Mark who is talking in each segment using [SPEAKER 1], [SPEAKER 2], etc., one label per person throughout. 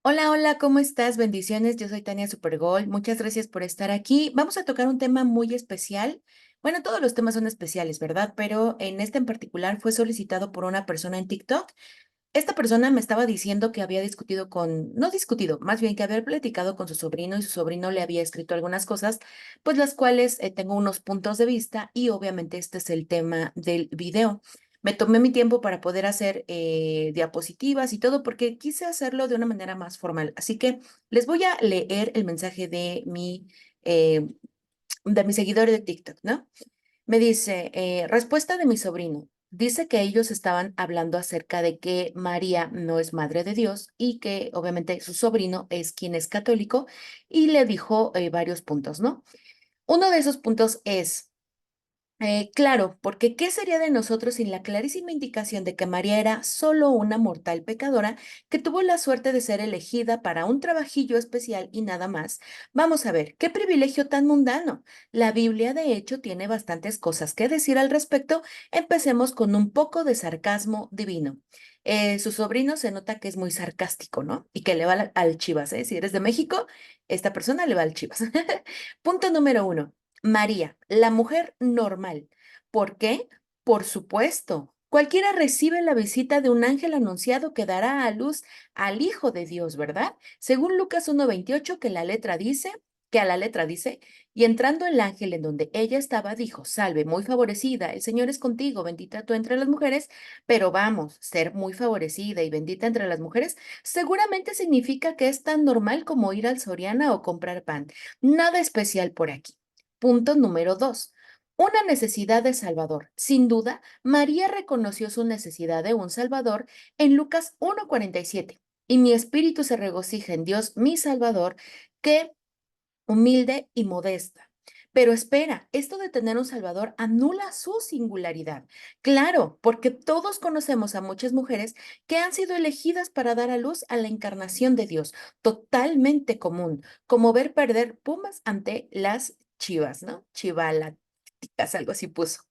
[SPEAKER 1] Hola, hola, ¿cómo estás? Bendiciones, yo soy Tania Supergol. Muchas gracias por estar aquí. Vamos a tocar un tema muy especial. Bueno, todos los temas son especiales, ¿verdad? Pero en este en particular fue solicitado por una persona en TikTok. Esta persona me estaba diciendo que había discutido no discutido, más bien que había platicado con su sobrino y su sobrino le había escrito algunas cosas, pues las cuales tengo unos puntos de vista y obviamente este es el tema del video. Me tomé mi tiempo para poder hacer diapositivas y todo porque quise hacerlo de una manera más formal. Así que les voy a leer el mensaje eh, de mi seguidor de TikTok, ¿no? Me dice, respuesta de mi sobrino. Dice que ellos estaban hablando acerca de que María no es madre de Dios y que obviamente su sobrino es quien es católico y le dijo varios puntos, ¿no? Uno de esos puntos es, claro, porque ¿qué sería de nosotros sin la clarísima indicación de que María era solo una mortal pecadora que tuvo la suerte de ser elegida para un trabajillo especial y nada más? Vamos a ver, qué privilegio tan mundano. La Biblia, de hecho, tiene bastantes cosas que decir al respecto. Empecemos con un poco de sarcasmo divino. Su sobrino se nota que es muy sarcástico, ¿no? Y que le va al Chivas, ¿eh? Si eres de México, esta persona le va al Chivas. Punto número uno. María, la mujer normal. ¿Por qué? Por supuesto. Cualquiera recibe la visita de un ángel anunciado que dará a luz al Hijo de Dios, ¿verdad? Según Lucas 1:28, que a la letra dice, y entrando el ángel en donde ella estaba, dijo, salve, muy favorecida, el Señor es contigo, bendita tú entre las mujeres, pero vamos, ser muy favorecida y bendita entre las mujeres seguramente significa que es tan normal como ir al Soriana o comprar pan. Nada especial por aquí. Punto número dos. Una necesidad de Salvador. Sin duda, María reconoció su necesidad de un Salvador en Lucas 1:47. Y mi espíritu se regocija en Dios, mi Salvador, que humilde y modesta. Pero espera, esto de tener un Salvador anula su singularidad. Claro, porque todos conocemos a muchas mujeres que han sido elegidas para dar a luz a la encarnación de Dios, totalmente común, como ver perder Pumas ante las Chivas, ¿no? Chivaláticas, algo así puso.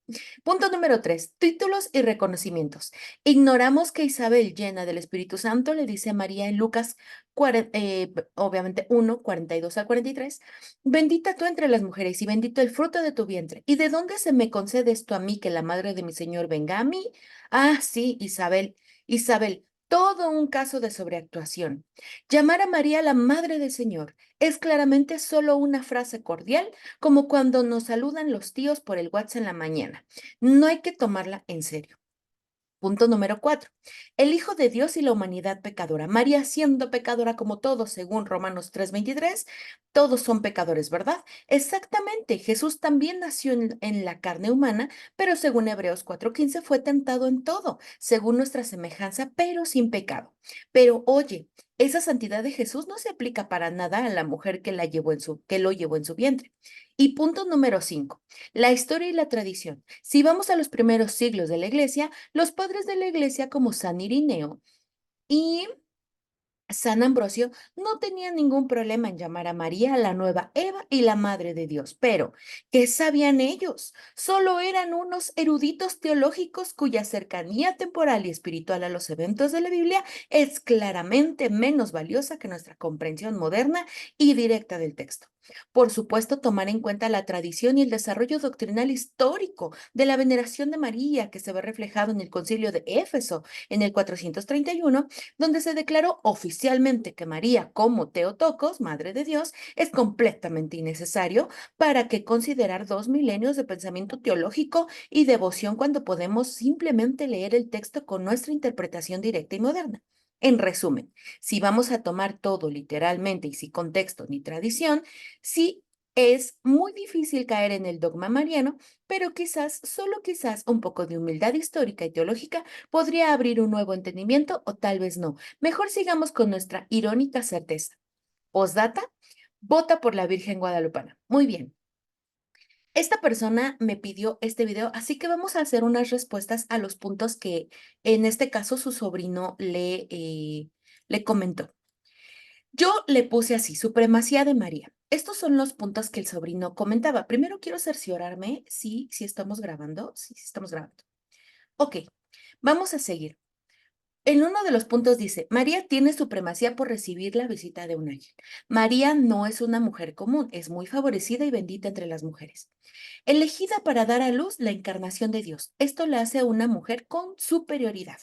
[SPEAKER 1] Punto número tres, títulos y reconocimientos. Ignoramos que Isabel, llena del Espíritu Santo, le dice a María en Lucas, obviamente 1:42 al 43, bendita tú entre las mujeres y bendito el fruto de tu vientre. ¿Y de dónde se me concede esto a mí, que la madre de mi Señor venga a mí? Ah, sí, Isabel, Isabel. Todo un caso de sobreactuación. Llamar a María la madre del Señor es claramente solo una frase cordial, como cuando nos saludan los tíos por el WhatsApp en la mañana. No hay que tomarla en serio. Punto número cuatro. El Hijo de Dios y la humanidad pecadora. María siendo pecadora como todos, según Romanos 3:23, todos son pecadores, ¿verdad? Exactamente. Jesús también nació en la carne humana, pero según Hebreos 4:15 fue tentado en todo, según nuestra semejanza, pero sin pecado. Pero oye, esa santidad de Jesús no se aplica para nada a la mujer que lo llevó en su vientre. Y punto número cinco. La historia y la tradición. Si vamos a los primeros siglos de la iglesia, los padres de la iglesia como San Irineo y San Ambrosio no tenía ningún problema en llamar a María la nueva Eva y la Madre de Dios, pero ¿qué sabían ellos? Solo eran unos eruditos teológicos cuya cercanía temporal y espiritual a los eventos de la Biblia es claramente menos valiosa que nuestra comprensión moderna y directa del texto. Por supuesto, tomar en cuenta la tradición y el desarrollo doctrinal histórico de la veneración de María que se ve reflejado en el Concilio de Éfeso en el 431, donde se declaró oficialmente que María, como Teotocos, Madre de Dios, es completamente innecesario para que considerar 2 milenios de pensamiento teológico y devoción cuando podemos simplemente leer el texto con nuestra interpretación directa y moderna. En resumen, si vamos a tomar todo literalmente y sin contexto ni tradición, sí es muy difícil caer en el dogma mariano, pero quizás, solo quizás, un poco de humildad histórica y teológica podría abrir un nuevo entendimiento o tal vez no. Mejor sigamos con nuestra irónica certeza. Postdata, vota por la Virgen Guadalupana. Muy bien. Esta persona me pidió este video, así que vamos a hacer unas respuestas a los puntos que en este caso su sobrino le comentó. Yo le puse así, supremacía de María. Estos son los puntos que el sobrino comentaba. Primero quiero cerciorarme si estamos grabando. Sí, sí estamos grabando. Ok, vamos a seguir. En uno de los puntos dice, María tiene supremacía por recibir la visita de un ángel. María no es una mujer común, es muy favorecida y bendita entre las mujeres. Elegida para dar a luz la encarnación de Dios. Esto la hace una mujer con superioridad.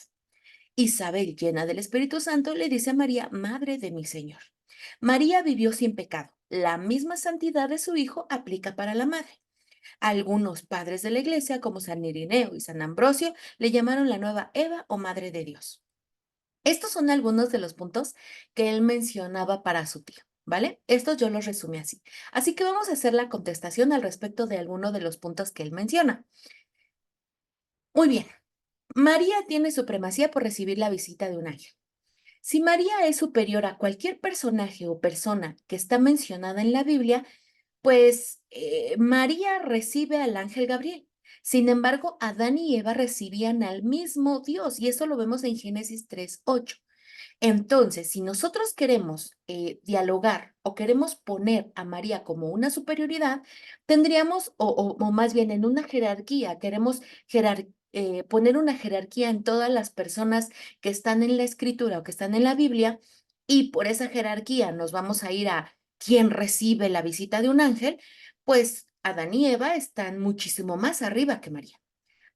[SPEAKER 1] Isabel, llena del Espíritu Santo, le dice a María, Madre de mi Señor. María vivió sin pecado. La misma santidad de su hijo aplica para la madre. Algunos padres de la iglesia, como San Irineo y San Ambrosio, le llamaron la nueva Eva o Madre de Dios. Estos son algunos de los puntos que él mencionaba para su tío, ¿vale? Estos yo los resumí así. Así que vamos a hacer la contestación al respecto de alguno de los puntos que él menciona. Muy bien. María tiene supremacía por recibir la visita de un ángel. Si María es superior a cualquier personaje o persona que está mencionada en la Biblia, pues María recibe al ángel Gabriel. Sin embargo, Adán y Eva recibían al mismo Dios y eso lo vemos en Génesis 3:8. Entonces, si nosotros queremos dialogar o queremos poner a María como una superioridad, tendríamos, o más bien en una jerarquía, queremos poner una jerarquía en todas las personas que están en la escritura o que están en la Biblia, y por esa jerarquía nos vamos a ir a quién recibe la visita de un ángel, pues Adán y Eva están muchísimo más arriba que María.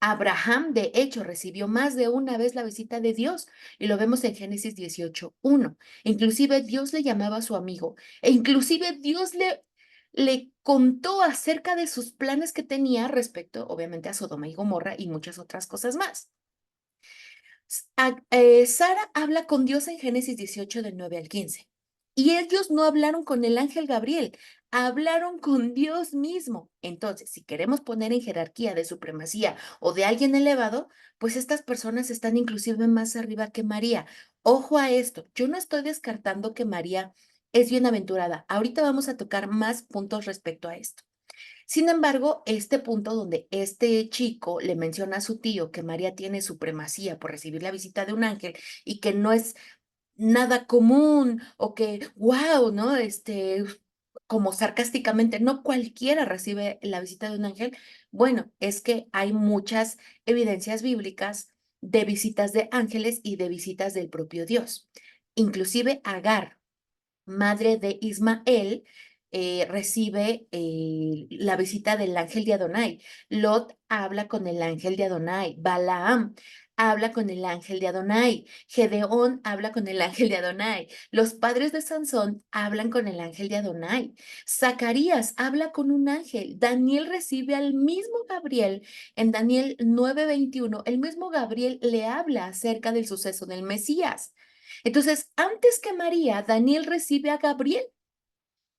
[SPEAKER 1] Abraham, de hecho, recibió más de una vez la visita de Dios y lo vemos en Génesis 18:1. Inclusive Dios le llamaba a su amigo e inclusive Dios le contó acerca de sus planes que tenía respecto, obviamente, a Sodoma y Gomorra y muchas otras cosas más. Sara habla con Dios en Génesis 18 del 9 al 15. Y ellos no hablaron con el ángel Gabriel, hablaron con Dios mismo. Entonces, si queremos poner en jerarquía de supremacía o de alguien elevado, pues estas personas están inclusive más arriba que María. Ojo a esto, yo no estoy descartando que María es bienaventurada. Ahorita vamos a tocar más puntos respecto a esto. Sin embargo, este punto donde este chico le menciona a su tío que María tiene supremacía por recibir la visita de un ángel y que no es nada común o que, wow, ¿no? Como sarcásticamente, no cualquiera recibe la visita de un ángel. Bueno, es que hay muchas evidencias bíblicas de visitas de ángeles y de visitas del propio Dios. Inclusive Agar, madre de Ismael, recibe la visita del ángel de Adonai. Lot habla con el ángel de Adonai. Balaam habla con el ángel de Adonai. Gedeón habla con el ángel de Adonai. Los padres de Sansón hablan con el ángel de Adonai. Zacarías habla con un ángel. Daniel recibe al mismo Gabriel. En Daniel 9:21, el mismo Gabriel le habla acerca del suceso del Mesías. Entonces, antes que María, Daniel recibe a Gabriel.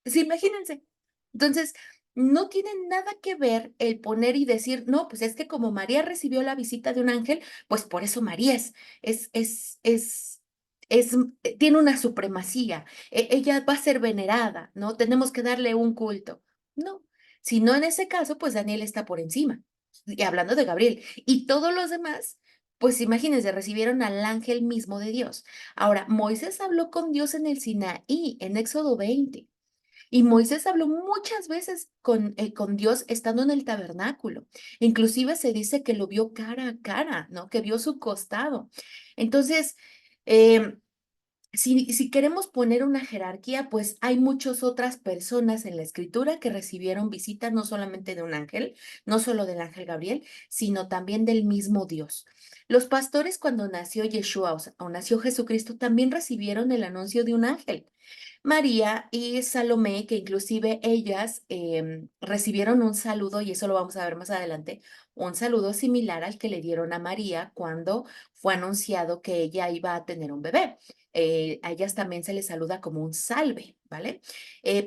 [SPEAKER 1] Sí, imagínense. Entonces, no tiene nada que ver el poner y decir, no, pues es que como María recibió la visita de un ángel, pues por eso María es, es, es, tiene una supremacía. Ella va a ser venerada, ¿no? Tenemos que darle un culto. No, si no en ese caso, pues Daniel está por encima. Y hablando de Gabriel. Y todos los demás, pues imagínense, recibieron al ángel mismo de Dios. Ahora, Moisés habló con Dios en el Sinaí, en Éxodo 20. Y Moisés habló muchas veces con Dios estando en el tabernáculo. Inclusive se dice que lo vio cara a cara, ¿no? Que vio su costado. Entonces, em, si queremos poner una jerarquía, pues hay muchas otras personas en la escritura que recibieron visitas no solamente de un ángel, no solo del ángel Gabriel, sino también del mismo Dios. Los pastores cuando nació Yeshua o nació Jesucristo también recibieron el anuncio de un ángel. María y Salomé, que inclusive ellas recibieron un saludo, y eso lo vamos a ver más adelante, un saludo similar al que le dieron a María cuando fue anunciado que ella iba a tener un bebé. A ellas también se les saluda como un salve, ¿vale?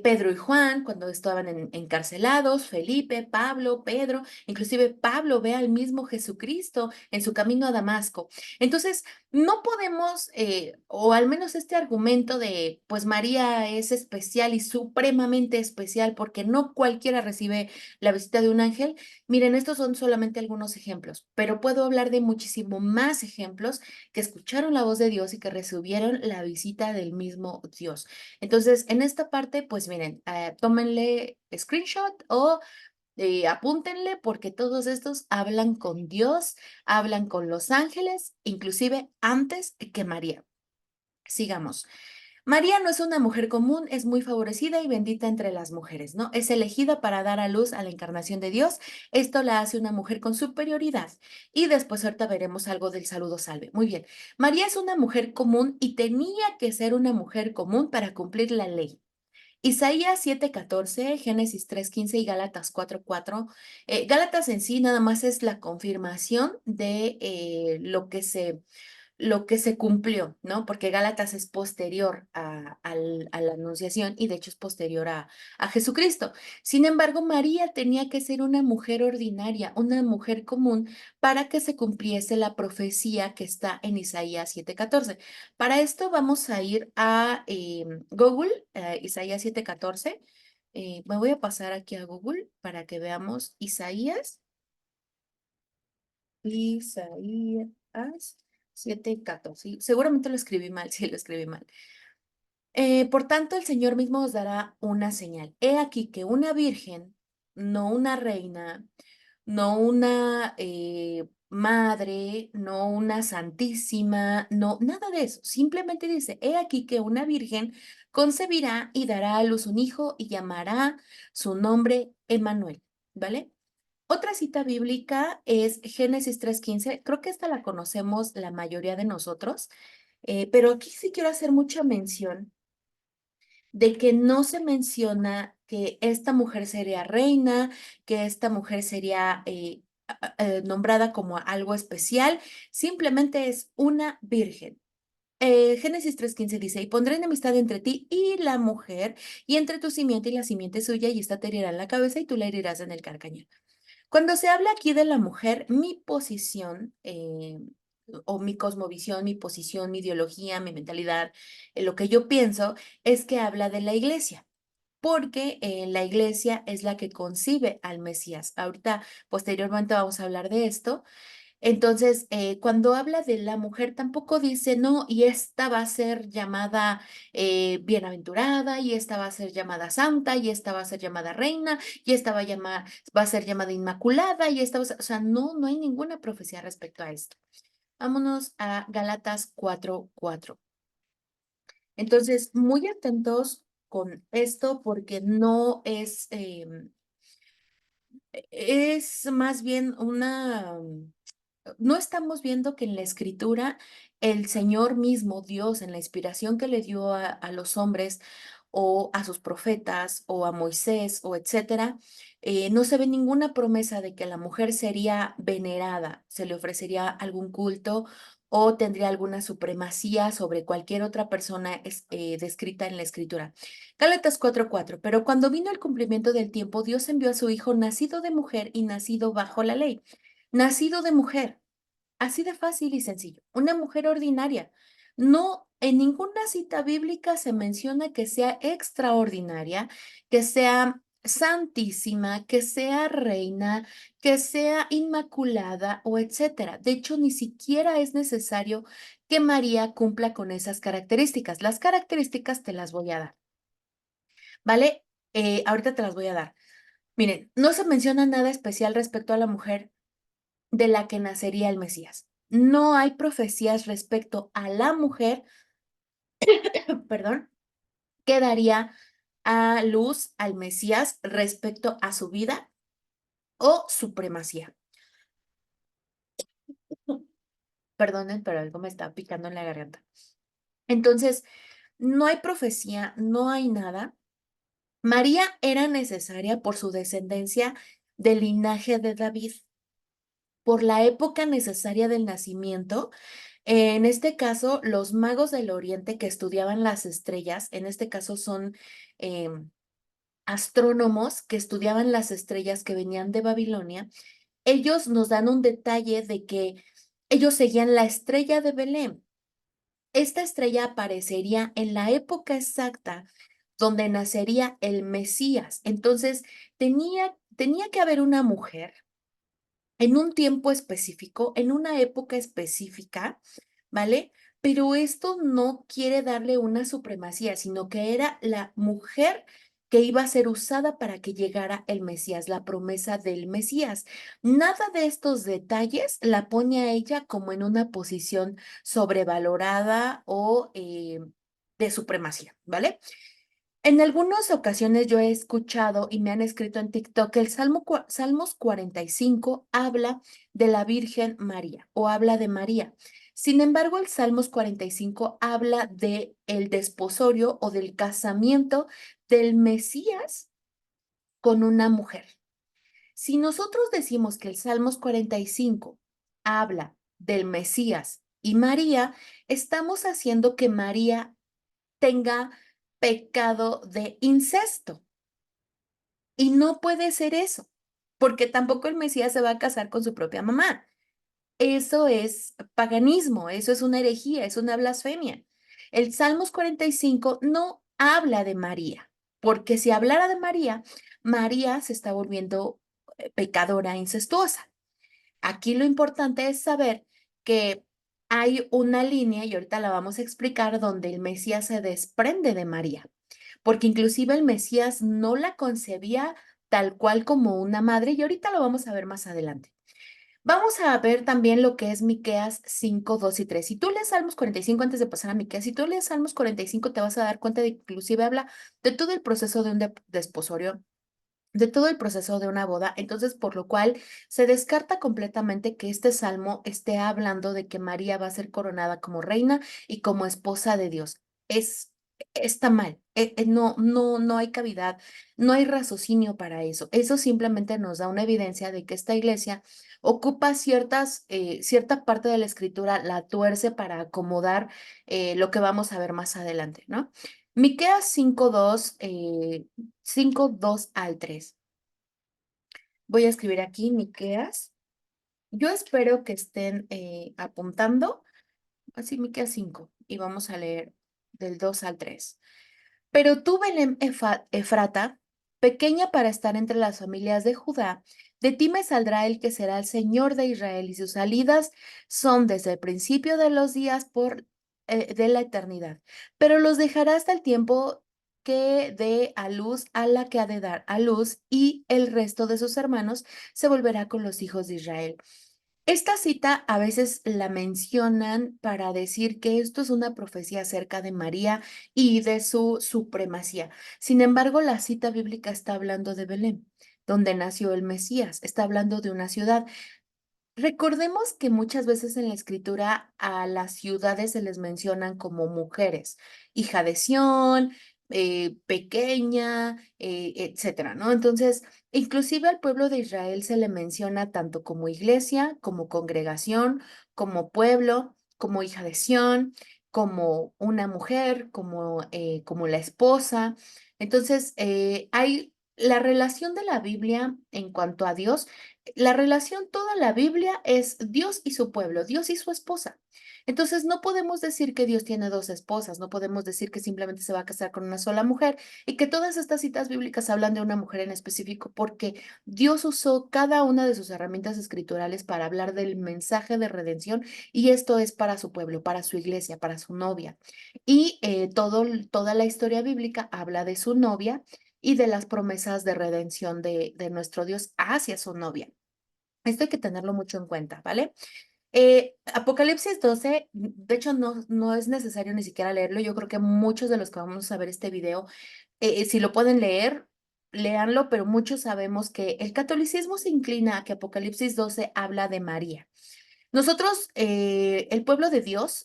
[SPEAKER 1] Pedro y Juan, cuando estaban encarcelados, Felipe, Pablo, Pedro, inclusive Pablo ve al mismo Jesucristo en su camino a Damasco. Entonces, no podemos, o al menos este argumento de, pues María es especial y supremamente especial porque no cualquiera recibe la visita de un ángel. Miren, estos son solamente algunos ejemplos, pero puedo hablar de muchísimo más ejemplos que escucharon la voz de Dios y que recibieron la visita del mismo Dios. Entonces, en esta parte, pues miren, tómenle screenshot o Apúntenle porque todos estos hablan con Dios, hablan con los ángeles, inclusive antes que María. Sigamos. María no es una mujer común, es muy favorecida y bendita entre las mujeres, ¿no? Es elegida para dar a luz a la encarnación de Dios. Esto la hace una mujer con superioridad. Y después ahorita veremos algo del saludo salve. Muy bien. María es una mujer común y tenía que ser una mujer común para cumplir la ley. Isaías 7:14, Génesis 3:15 y Gálatas 4:4. Gálatas en sí nada más es la confirmación de lo que se cumplió, ¿no? Porque Gálatas es posterior a la Anunciación y de hecho es posterior a Jesucristo. Sin embargo, María tenía que ser una mujer ordinaria, una mujer común, para que se cumpliese la profecía que está en Isaías 7:14. Para esto vamos a ir a Google, Isaías 7:14. Me voy a pasar aquí a Google para que veamos Isaías 7:14. Sí, seguramente lo escribí mal, sí lo escribí mal. Por tanto, el Señor mismo os dará una señal. He aquí que una virgen, no una reina, no una madre, no una santísima, no, nada de eso. Simplemente dice, he aquí que una virgen concebirá y dará a luz un hijo y llamará su nombre Emmanuel, ¿vale? Otra cita bíblica es Génesis 3:15. Creo que esta la conocemos la mayoría de nosotros, pero aquí sí quiero hacer mucha mención de que no se menciona que esta mujer sería reina, que esta mujer sería nombrada como algo especial, simplemente es una virgen. Génesis 3:15 dice, y pondré enemistad entre ti y la mujer, y entre tu simiente y la simiente suya, y esta te herirá en la cabeza y tú la herirás en el carcañal. Cuando se habla aquí de la mujer, mi posición o mi cosmovisión, mi posición, mi ideología, mi mentalidad, lo que yo pienso es que habla de la iglesia, porque la iglesia es la que concibe al Mesías. Ahorita, posteriormente vamos a hablar de esto. Entonces, cuando habla de la mujer, tampoco dice, no, y esta va a ser llamada bienaventurada, y esta va a ser llamada santa, y esta va a ser llamada reina, y esta va a ser llamada inmaculada, y esta o sea, no, no hay ninguna profecía respecto a esto. Vámonos a Gálatas 4:4. Entonces, muy atentos con esto porque no es, es más bien no estamos viendo que en la escritura el Señor mismo, Dios, en la inspiración que le dio a los hombres o a sus profetas o a Moisés o etcétera, no se ve ninguna promesa de que la mujer sería venerada, se le ofrecería algún culto o tendría alguna supremacía sobre cualquier otra persona descrita en la escritura. Gálatas 4:4. Pero cuando vino el cumplimiento del tiempo, Dios envió a su Hijo nacido de mujer y nacido bajo la ley. Nacido de mujer. Así de fácil y sencillo. Una mujer ordinaria. No, en ninguna cita bíblica se menciona que sea extraordinaria, que sea santísima, que sea reina, que sea inmaculada o etcétera. De hecho, ni siquiera es necesario que María cumpla con esas características. Las características te las voy a dar, ¿vale? Ahorita te las voy a dar. Miren, no se menciona nada especial respecto a la mujer de la que nacería el Mesías. No hay profecías respecto a la mujer, perdón, que daría a luz al Mesías respecto a su vida o supremacía. Perdonen, pero algo me está picando en la garganta. Entonces, no hay profecía, no hay nada. María era necesaria por su descendencia del linaje de David, por la época necesaria del nacimiento. En este caso, los magos del Oriente que estudiaban las estrellas, en este caso son astrónomos que estudiaban las estrellas que venían de Babilonia, ellos nos dan un detalle de que ellos seguían la estrella de Belén. Esta estrella aparecería en la época exacta donde nacería el Mesías. Entonces, tenía que haber una mujer en un tiempo específico, en una época específica, ¿vale? Pero esto no quiere darle una supremacía, sino que era la mujer que iba a ser usada para que llegara el Mesías, la promesa del Mesías. Nada de estos detalles la pone a ella como en una posición sobrevalorada o de supremacía, ¿vale? En algunas ocasiones yo he escuchado y me han escrito en TikTok que el Salmos 45 habla de la Virgen María o habla de María. Sin embargo, el Salmos 45 habla de el desposorio o del casamiento del Mesías con una mujer. Si nosotros decimos que el Salmos 45 habla del Mesías y María, estamos haciendo que María tenga pecado de incesto. Y no puede ser eso, porque tampoco el Mesías se va a casar con su propia mamá. Eso es paganismo, eso es una herejía, es una blasfemia. El Salmos 45 no habla de María, porque si hablara de María, María se está volviendo pecadora incestuosa. Aquí lo importante es saber que hay una línea, y ahorita la vamos a explicar, donde el Mesías se desprende de María, porque inclusive el Mesías no la concebía tal cual como una madre, y ahorita lo vamos a ver más adelante. Vamos a ver también lo que es Miqueas 5, 2 y 3. Si tú lees Salmos 45 antes de pasar a Miqueas, si tú lees Salmos 45 te vas a dar cuenta de que inclusive habla de todo el proceso de un desposorio, de todo el proceso de una boda, entonces por lo cual se descarta completamente que este salmo esté hablando de que María va a ser coronada como reina y como esposa de Dios. Es, está mal, no hay cavidad, no hay raciocinio para eso. Eso simplemente nos da una evidencia de que esta iglesia ocupa cierta parte de la escritura, la tuerce para acomodar lo que vamos a ver más adelante, ¿no? Miqueas 5:2, 5:2 al 3. Voy a escribir aquí Miqueas. Yo espero que estén apuntando. Así Miqueas 5. Y vamos a leer del 2 al 3. Pero tú, Belén Efrata, pequeña para estar entre las familias de Judá, de ti me saldrá el que será el Señor de Israel, y sus salidas son desde el principio de los días de la eternidad. Pero los dejará hasta el tiempo que dé a luz a la que ha de dar a luz, y el resto de sus hermanos se volverá con los hijos de Israel. Esta cita a veces la mencionan para decir que esto es una profecía acerca de María y de su supremacía. Sin embargo, la cita bíblica está hablando de Belén, donde nació el Mesías, está hablando de una ciudad. Recordemos que muchas veces en la escritura a las ciudades se les mencionan como mujeres, hija de Sión, pequeña, etcétera, ¿no? Entonces, inclusive al pueblo de Israel se le menciona tanto como iglesia, como congregación, como pueblo, como hija de Sión, como una mujer, como la esposa. Entonces, hay la relación de la Biblia en cuanto a Dios. La relación, toda la Biblia es Dios y su pueblo, Dios y su esposa. Entonces, no podemos decir que Dios tiene dos esposas, no podemos decir que simplemente se va a casar con una sola mujer y que todas estas citas bíblicas hablan de una mujer en específico, porque Dios usó cada una de sus herramientas escriturales para hablar del mensaje de redención, y esto es para su pueblo, para su iglesia, para su novia. Y toda la historia bíblica habla de su novia y de las promesas de redención de nuestro Dios hacia su novia. Esto hay que tenerlo mucho en cuenta, ¿vale? Apocalipsis 12, de hecho, no es necesario ni siquiera leerlo. Yo creo que muchos de los que vamos a ver este video, si lo pueden leer, léanlo, pero muchos sabemos que el catolicismo se inclina a que Apocalipsis 12 habla de María. Nosotros, el pueblo de Dios,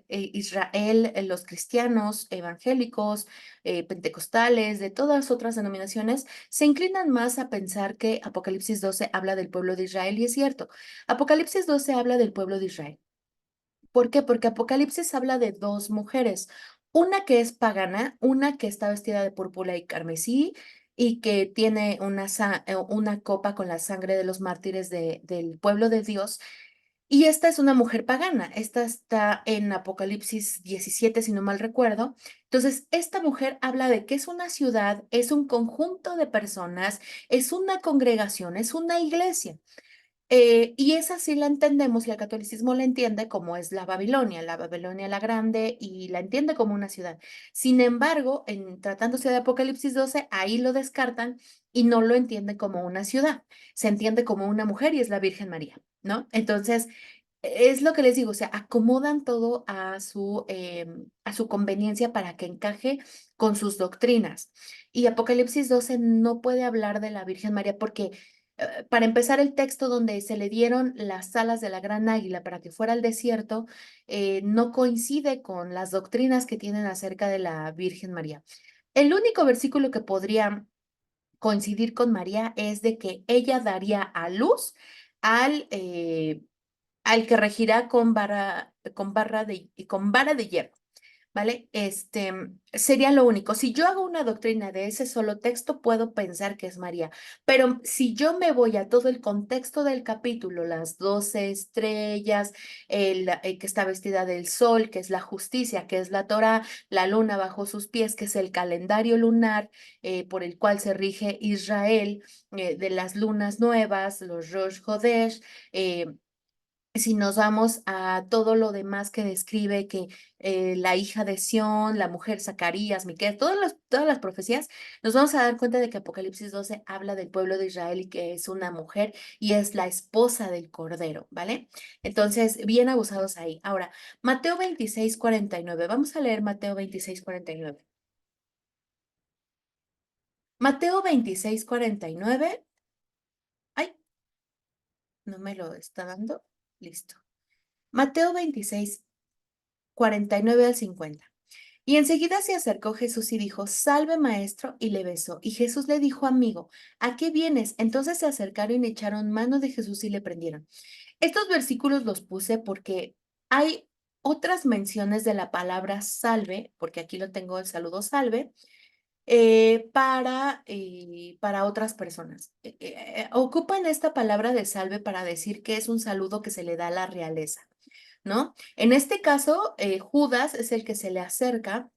[SPEAKER 1] Israel, los cristianos, evangélicos, pentecostales, de todas otras denominaciones, se inclinan más a pensar que Apocalipsis 12 habla del pueblo de Israel, y es cierto, Apocalipsis 12 habla del pueblo de Israel. ¿Por qué? Porque Apocalipsis habla de dos mujeres, una que es pagana, una que está vestida de púrpura y carmesí y que tiene una copa con la sangre de los mártires del pueblo de Dios, y esta es una mujer pagana. Esta está en Apocalipsis 17, si no mal recuerdo. Entonces, esta mujer habla de que es una ciudad, es un conjunto de personas, es una congregación, es una iglesia. Y esa sí la entendemos y el catolicismo la entiende como es la Babilonia la Grande, y la entiende como una ciudad. Sin embargo, en tratándose de Apocalipsis 12, ahí lo descartan y no lo entiende como una ciudad, se entiende como una mujer y es la Virgen María, ¿no? Entonces, es lo que les digo, o sea, acomodan todo a su conveniencia para que encaje con sus doctrinas. Y Apocalipsis 12 no puede hablar de la Virgen María porque, para empezar, el texto donde se le dieron las alas de la gran águila para que fuera al desierto, no coincide con las doctrinas que tienen acerca de la Virgen María. El único versículo que podría coincidir con María es de que ella daría a luz al, al que regirá con vara de hierro, ¿vale? Sería lo único. Si yo hago una doctrina de ese solo texto, puedo pensar que es María, pero si yo me voy a todo el contexto del capítulo, las 12 estrellas, que está vestida del sol, que es la justicia, que es la Torá, la luna bajo sus pies, que es el calendario lunar, por el cual se rige Israel, de las lunas nuevas, los Rosh Hodesh, si nos vamos a todo lo demás que describe que, la hija de Sión, la mujer Zacarías, Miqueas, todas las profecías, nos vamos a dar cuenta de que Apocalipsis 12 habla del pueblo de Israel y que es una mujer y es la esposa del Cordero, ¿vale? Entonces, bien abusados ahí. Ahora, Mateo 26:49. Vamos a leer Mateo 26:49. Mateo 26:49. Ay, no me lo está dando. Listo. Mateo 26:49 al 50. Y enseguida se acercó Jesús y dijo, Salve, maestro, y le besó. Y Jesús le dijo, amigo, ¿a qué vienes? Entonces se acercaron y echaron mano de Jesús y le prendieron. Estos versículos los puse porque hay otras menciones de la palabra salve, porque aquí lo tengo el saludo salve, para otras personas. Ocupan esta palabra de salve para decir que es un saludo que se le da a la realeza, ¿no? En este caso, Judas es el que se le acerca,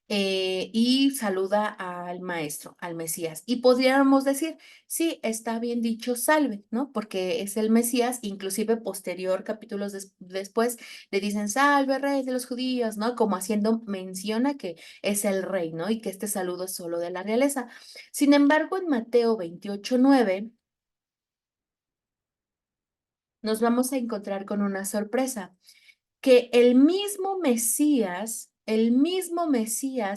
[SPEAKER 1] y saluda al maestro, al Mesías. Y podríamos decir, sí, está bien dicho salve, ¿no? Porque es el Mesías, inclusive posterior, capítulos después, le dicen salve, rey de los judíos, ¿no? Como haciendo mención a que es el rey, ¿no? Y que este saludo es solo de la realeza. Sin embargo, en Mateo 28:9 nos vamos a encontrar con una sorpresa, que el mismo Mesías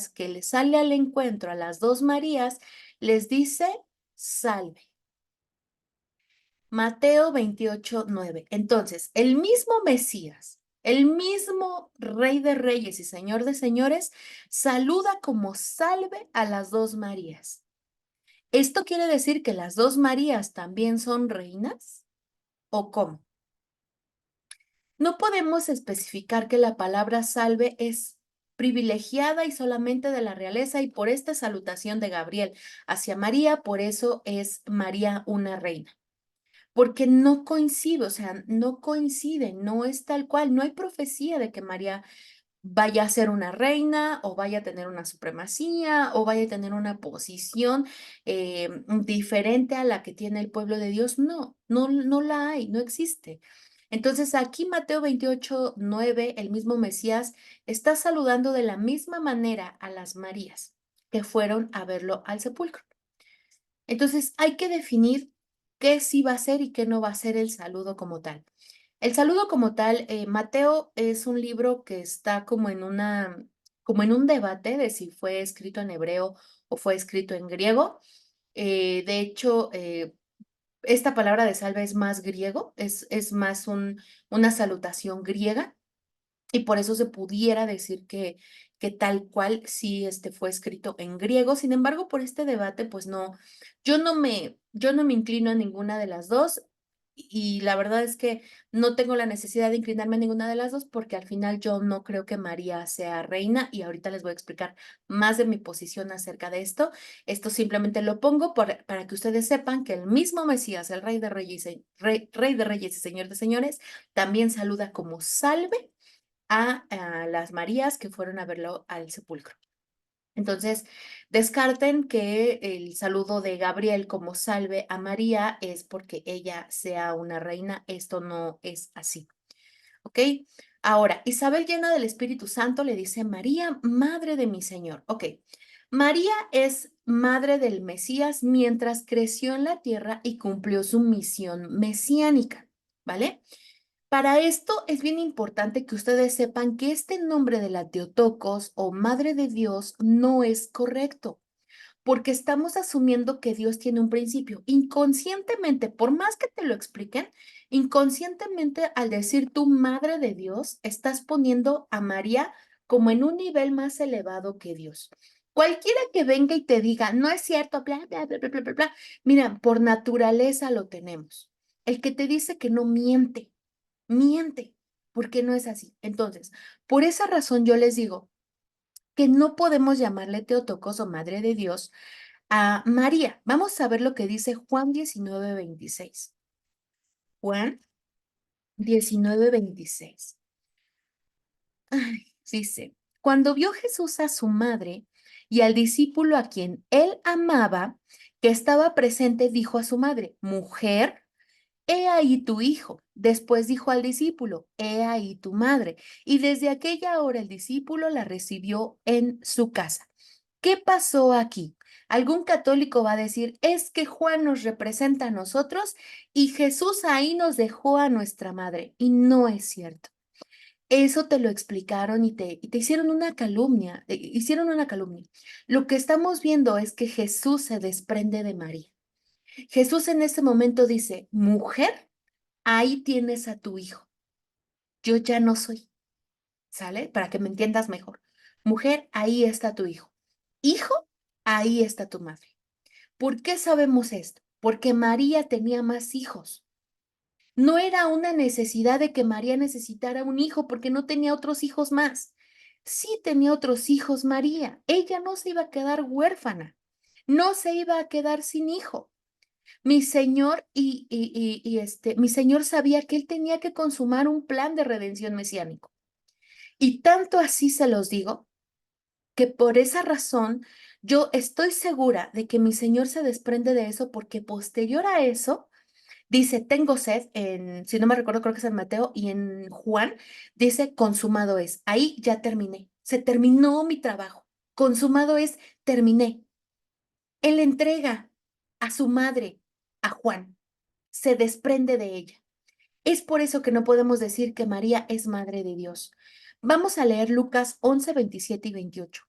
[SPEAKER 1] que le sale al encuentro a las dos Marías, les dice, salve. Mateo 28:9. Entonces, el mismo Mesías, el mismo Rey de Reyes y Señor de Señores, saluda como salve a las dos Marías. ¿Esto quiere decir que las dos Marías también son reinas? ¿O cómo? No podemos especificar que la palabra salve es privilegiada y solamente de la realeza, y por esta salutación de Gabriel hacia María, por eso es María una reina, porque no coincide, o sea, no coincide, no es tal cual, no hay profecía de que María vaya a ser una reina o vaya a tener una supremacía o vaya a tener una posición, diferente a la que tiene el pueblo de Dios. No, no, no la hay, no existe. Entonces aquí Mateo 28:9, el mismo Mesías está saludando de la misma manera a las Marías que fueron a verlo al sepulcro. Entonces hay que definir qué sí va a ser y qué no va a ser el saludo como tal. El saludo como tal, Mateo es un libro que está como en un debate de si fue escrito en hebreo o fue escrito en griego. De hecho, esta palabra de salve es más griego, es más una salutación griega. Y por eso se pudiera decir que tal cual sí, fue escrito en griego. Sin embargo, por este debate, pues no, yo no me inclino a ninguna de las dos, y la verdad es que no tengo la necesidad de inclinarme a ninguna de las dos, porque al final yo no creo que María sea reina, y ahorita les voy a explicar más de mi posición acerca de esto. Esto simplemente lo pongo para que ustedes sepan que el mismo Mesías, el Rey de Reyes y Señor de Señores, también saluda como salve a las Marías que fueron a verlo al sepulcro. Entonces, descarten que el saludo de Gabriel como salve a María es porque ella sea una reina. Esto no es así, ¿ok? Ahora, Isabel llena del Espíritu Santo le dice, María, madre de mi Señor. Ok, María es madre del Mesías mientras creció en la tierra y cumplió su misión mesiánica, ¿vale? Para esto es bien importante que ustedes sepan que este nombre de la Teotocos o Madre de Dios no es correcto, porque estamos asumiendo que Dios tiene un principio. Inconscientemente, por más que te lo expliquen, inconscientemente al decir tu Madre de Dios, estás poniendo a María como en un nivel más elevado que Dios. Cualquiera que venga y te diga, no es cierto, bla, bla, bla, bla, bla, bla, bla, mira, por naturaleza lo tenemos. El que te dice que no miente, miente, porque no es así. Entonces, por esa razón yo les digo que no podemos llamarle Teotocos o Madre de Dios a María. Vamos a ver lo que dice Juan 19:26. Juan 19:26. Ay, dice, cuando vio Jesús a su madre y al discípulo a quien él amaba, que estaba presente, dijo a su madre, mujer, he ahí tu hijo. Después dijo al discípulo, he ahí tu madre. Y desde aquella hora el discípulo la recibió en su casa. ¿Qué pasó aquí? Algún católico va a decir, es que Juan nos representa a nosotros y Jesús ahí nos dejó a nuestra madre. Y no es cierto. Eso te lo explicaron y te hicieron una calumnia, hicieron una calumnia. Lo que estamos viendo es que Jesús se desprende de María. Jesús en ese momento dice, mujer, ahí tienes a tu hijo. Yo ya no soy, ¿sale? Para que me entiendas mejor. Mujer, ahí está tu hijo. Hijo, ahí está tu madre. ¿Por qué sabemos esto? Porque María tenía más hijos. No era una necesidad de que María necesitara un hijo porque no tenía otros hijos más. Sí tenía otros hijos María. Ella no se iba a quedar huérfana. No se iba a quedar sin hijo. Mi señor mi señor sabía que él tenía que consumar un plan de redención mesiánico. Y tanto así se los digo que por esa razón yo estoy segura de que mi señor se desprende de eso porque posterior a eso dice, tengo sed, si no me recuerdo, creo que es en Mateo y en Juan, dice, consumado es. Ahí ya terminé. Se terminó mi trabajo. Consumado es, terminé. Él entrega a su madre, a Juan. Se desprende de ella. Es por eso que no podemos decir que María es madre de Dios. Vamos a leer Lucas 11, 27 y 28.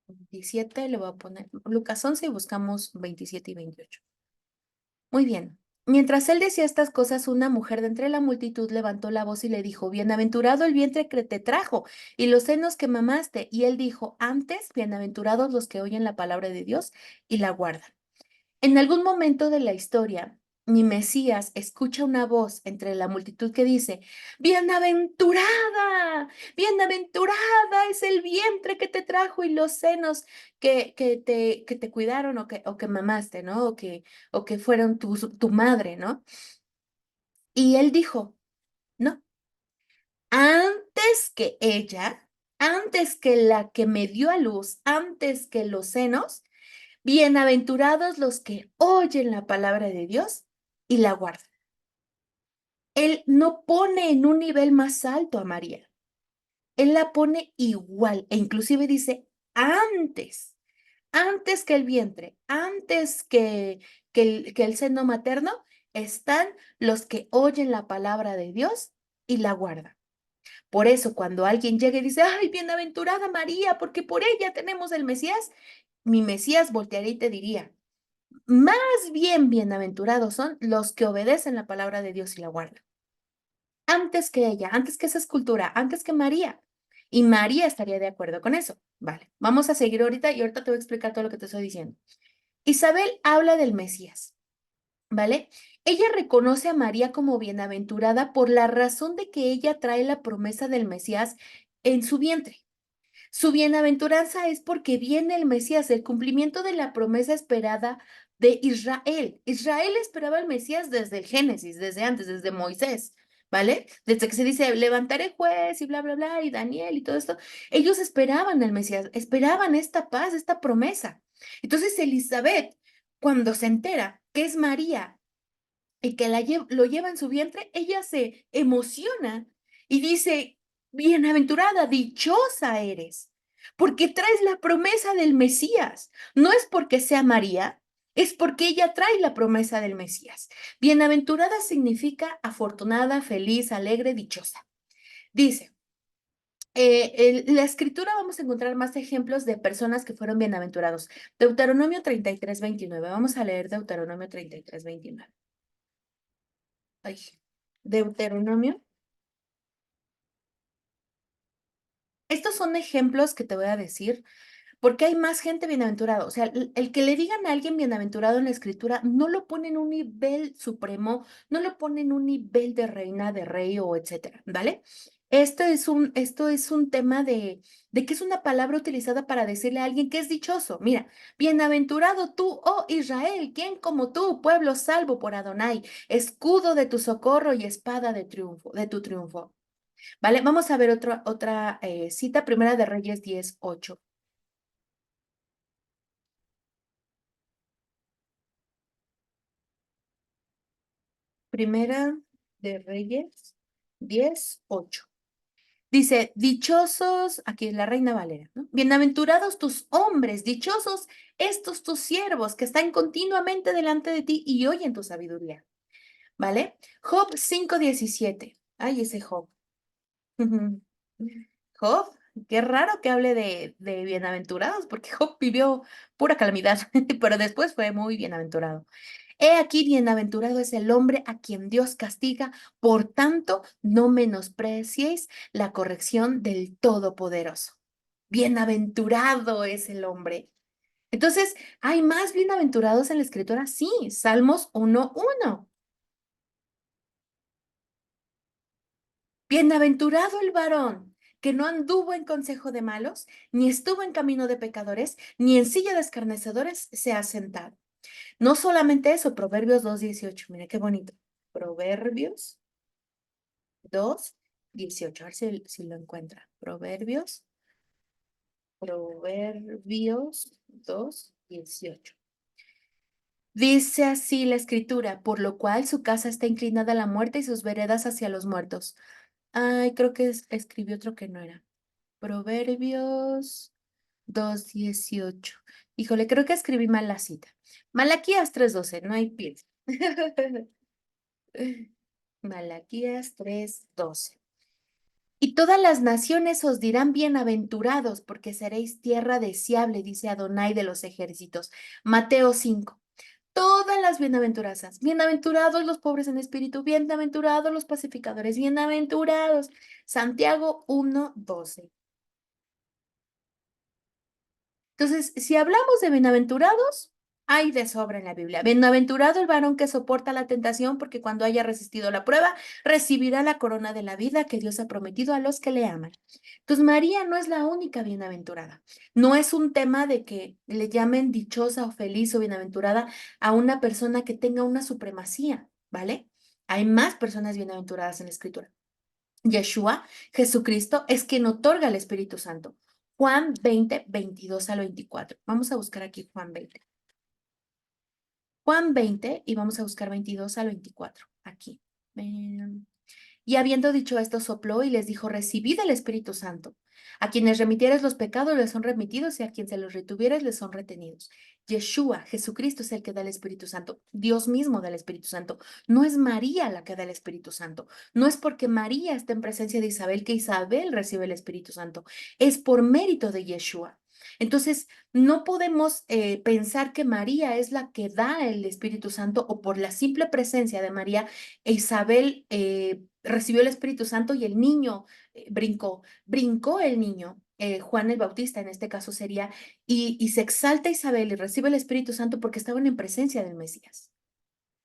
[SPEAKER 1] 27, le voy a poner Lucas 11 y buscamos 27 y 28. Muy bien. Mientras él decía estas cosas, una mujer de entre la multitud levantó la voz y le dijo, bienaventurado el vientre que te trajo y los senos que mamaste. Y él dijo, antes, bienaventurados los que oyen la palabra de Dios y la guardan. En algún momento de la historia, mi Mesías escucha una voz entre la multitud que dice, bienaventurada, bienaventurada es el vientre que te trajo y los senos que te cuidaron o que mamaste, ¿no? O que fueron tu madre, ¿no? Y él dijo, no, antes que ella, antes que la que me dio a luz, antes que los senos, bienaventurados los que oyen la palabra de Dios y la guardan. Él no pone en un nivel más alto a María. Él la pone igual e inclusive dice antes que el vientre, antes que el seno materno, están los que oyen la palabra de Dios y la guardan. Por eso cuando alguien llega y dice, ay, bienaventurada María, porque por ella tenemos el Mesías, mi Mesías voltearía y te diría, más bien bienaventurados son los que obedecen la palabra de Dios y la guardan. Antes que ella, antes que esa escultura, antes que María. Y María estaría de acuerdo con eso. Vale, vamos a seguir ahorita y ahorita te voy a explicar todo lo que te estoy diciendo. Isabel habla del Mesías, ¿vale? Ella reconoce a María como bienaventurada por la razón de que ella trae la promesa del Mesías en su vientre. Su bienaventuranza es porque viene el Mesías, el cumplimiento de la promesa esperada de Israel. Israel esperaba al Mesías desde el Génesis, desde antes, desde Moisés. ¿vale? Desde que se dice, levantaré juez y bla, bla, bla, y Daniel y todo esto, ellos esperaban al Mesías, esperaban esta paz, esta promesa. Entonces Elizabeth, cuando se entera que es María y que lo lleva en su vientre, ella se emociona y dice, bienaventurada, dichosa eres, porque traes la promesa del Mesías. No es porque sea María, es porque ella trae la promesa del Mesías. Bienaventurada significa afortunada, feliz, alegre, dichosa. Dice, la escritura vamos a encontrar más ejemplos de personas que fueron bienaventurados. Deuteronomio 33:29. Vamos a leer Deuteronomio 33:29. Ay, Deuteronomio. Estos son ejemplos que te voy a decir porque hay más gente bienaventurada. O sea, el que le digan a alguien bienaventurado en la escritura no lo pone en un nivel supremo, no lo pone en un nivel de reina, de rey o etcétera, ¿vale? Esto es un tema de que es una palabra utilizada para decirle a alguien que es dichoso. Mira, bienaventurado tú, oh Israel, ¿quién como tú, pueblo salvo por Adonai, escudo de tu socorro y espada de triunfo, de tu triunfo? ¿Vale? Vamos a ver otra cita, Primera de Reyes 10:8. Primera de Reyes 10:8. Dice, dichosos, aquí es la Reina Valera, ¿no? Bienaventurados tus hombres, dichosos estos tus siervos que están continuamente delante de ti y oyen tu sabiduría, ¿vale? Job 5:17. Ay, ese Job. Job, qué raro que hable de bienaventurados, porque Job vivió pura calamidad, pero después fue muy bienaventurado. He aquí, bienaventurado es el hombre a quien Dios castiga, por tanto, no menospreciéis la corrección del Todopoderoso. Bienaventurado es el hombre. Entonces, ¿hay más bienaventurados en la escritura? Sí, Salmos 1:1. Bienaventurado el varón que no anduvo en consejo de malos, ni estuvo en camino de pecadores, ni en silla de escarnecedores se ha sentado. No solamente eso, Proverbios 2:18. Mira qué bonito. Proverbios 2:18. A ver si lo encuentra. Proverbios 2:18. Dice así la escritura, por lo cual su casa está inclinada a la muerte y sus veredas hacia los muertos. Ay, creo que escribió otro que no era. Proverbios 2:18. Híjole, creo que escribí mal la cita. Malaquías 3:12, no hay pies. Malaquías 3:12. Y todas las naciones os dirán bienaventurados, porque seréis tierra deseable, dice Adonai de los ejércitos. Mateo 5. Todas las bienaventuranzas. Bienaventurados los pobres en espíritu, bienaventurados los pacificadores, bienaventurados. Santiago 1:12. Entonces, si hablamos de bienaventurados, hay de sobra en la Biblia. Bienaventurado el varón que soporta la tentación, porque cuando haya resistido la prueba, recibirá la corona de la vida que Dios ha prometido a los que le aman. Entonces, María no es la única bienaventurada. No es un tema de que le llamen dichosa o feliz o bienaventurada a una persona que tenga una supremacía, ¿vale? Hay más personas bienaventuradas en la Escritura. Yeshua, Jesucristo, es quien otorga el Espíritu Santo. Juan 20:22 al 24. Vamos a buscar aquí Juan 20. Juan 20 y vamos a buscar 22 al 24. Aquí. Y habiendo dicho esto, sopló y les dijo, recibid el Espíritu Santo. A quienes remitieres los pecados les son remitidos y a quien se los retuvieres les son retenidos. Yeshua, Jesucristo es el que da el Espíritu Santo. Dios mismo da el Espíritu Santo. No es María la que da el Espíritu Santo. No es porque María está en presencia de Isabel que Isabel recibe el Espíritu Santo. Es por mérito de Yeshua. Entonces, no podemos pensar que María es la que da el Espíritu Santo o por la simple presencia de María, Isabel recibió el Espíritu Santo y el niño brincó el niño, Juan el Bautista en este caso sería, y se exalta Isabel y recibe el Espíritu Santo porque estaban en presencia del Mesías.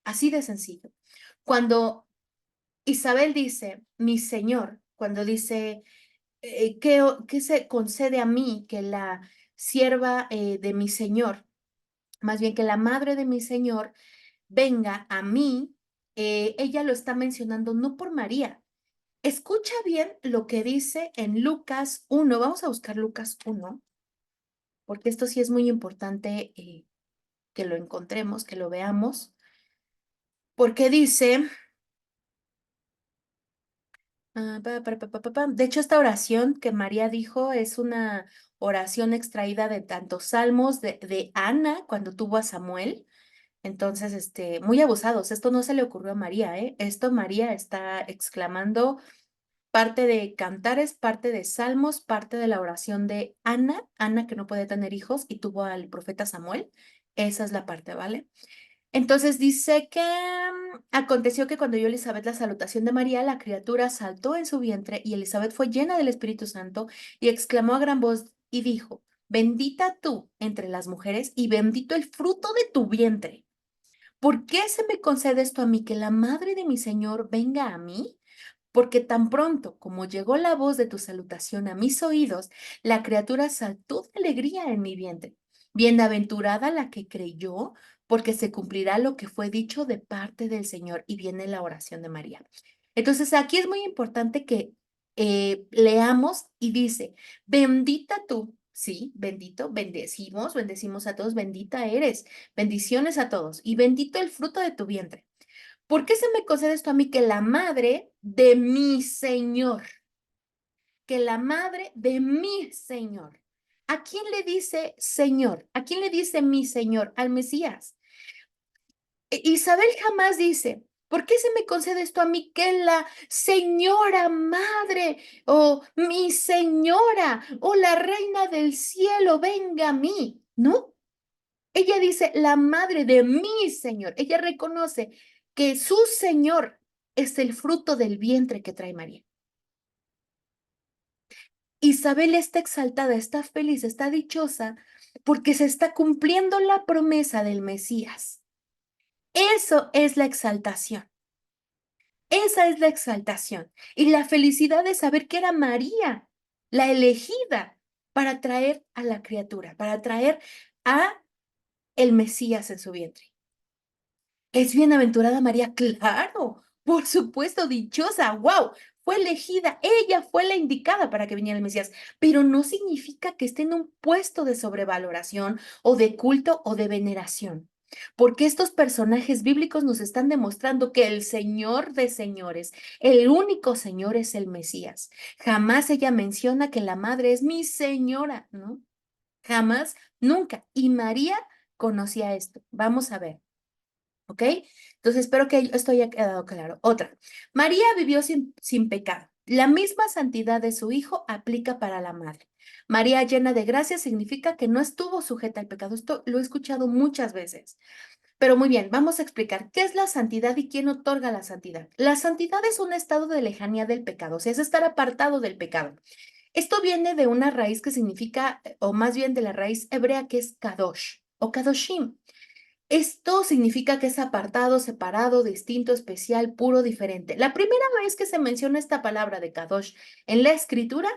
[SPEAKER 1] Así de sencillo. Cuando Isabel dice, mi Señor, cuando dice, ¿qué se concede a mí que la sierva de mi Señor, más bien que la madre de mi Señor venga a mí? ella lo está mencionando no por María. Escucha bien lo que dice en Lucas 1. Vamos a buscar Lucas 1, porque esto sí es muy importante que lo encontremos, que lo veamos, porque dice, de hecho, esta oración que María dijo es una oración extraída de tantos salmos de Ana cuando tuvo a Samuel. Entonces, muy abusados. Esto no se le ocurrió a María, ¿eh? Esto María está exclamando parte de cantares, parte de salmos, parte de la oración de Ana, Ana que no puede tener hijos y tuvo al profeta Samuel. Esa es la parte, ¿vale? Entonces dice que aconteció que cuando oyó Elizabeth la salutación de María, la criatura saltó en su vientre y Elizabeth fue llena del Espíritu Santo y exclamó a gran voz y dijo, bendita tú entre las mujeres y bendito el fruto de tu vientre. ¿Por qué se me concede esto a mí, que la madre de mi Señor venga a mí? Porque tan pronto como llegó la voz de tu salutación a mis oídos, la criatura saltó de alegría en mi vientre. Bienaventurada la que creyó, porque se cumplirá lo que fue dicho de parte del Señor. Y viene la oración de María. Entonces aquí es muy importante que leamos y dice, bendita tú. Sí, bendito, bendecimos a todos, bendita eres, bendiciones a todos y bendito el fruto de tu vientre. ¿Por qué se me concede esto a mí? Que la madre de mi Señor, que la madre de mi Señor. ¿A quién le dice Señor? ¿A quién le dice mi Señor? Al Mesías. Isabel jamás dice, ¿por qué se me concede esto a mí? Que la señora madre o mi señora o la reina del cielo venga a mí. No, ella dice, la madre de mi Señor. Ella reconoce que su Señor es el fruto del vientre que trae María. Isabel está exaltada, está feliz, está dichosa porque se está cumpliendo la promesa del Mesías. Eso es la exaltación. Esa es la exaltación y la felicidad de saber que era María la elegida para traer a la criatura, para traer a el Mesías en su vientre. ¿Es bienaventurada María? Claro, por supuesto, dichosa, wow, fue elegida, ella fue la indicada para que viniera el Mesías, pero no significa que esté en un puesto de sobrevaloración o de culto o de veneración, porque estos personajes bíblicos nos están demostrando que el Señor de señores, el único Señor es el Mesías. Jamás ella menciona que la madre es mi señora, ¿no? Jamás, nunca. Y María conocía esto. Vamos a ver. ¿Ok? Entonces, espero que esto haya quedado claro. Otra, María vivió sin pecado. La misma santidad de su hijo aplica para la madre. María llena de gracia significa que no estuvo sujeta al pecado. Esto lo he escuchado muchas veces. Pero muy bien, vamos a explicar qué es la santidad y quién otorga la santidad. La santidad es un estado de lejanía del pecado, o sea, es estar apartado del pecado. Esto viene de una raíz que significa, o más bien de la raíz hebrea que es kadosh o kadoshim. Esto significa que es apartado, separado, distinto, especial, puro, diferente. La primera vez que se menciona esta palabra de Kadosh en la escritura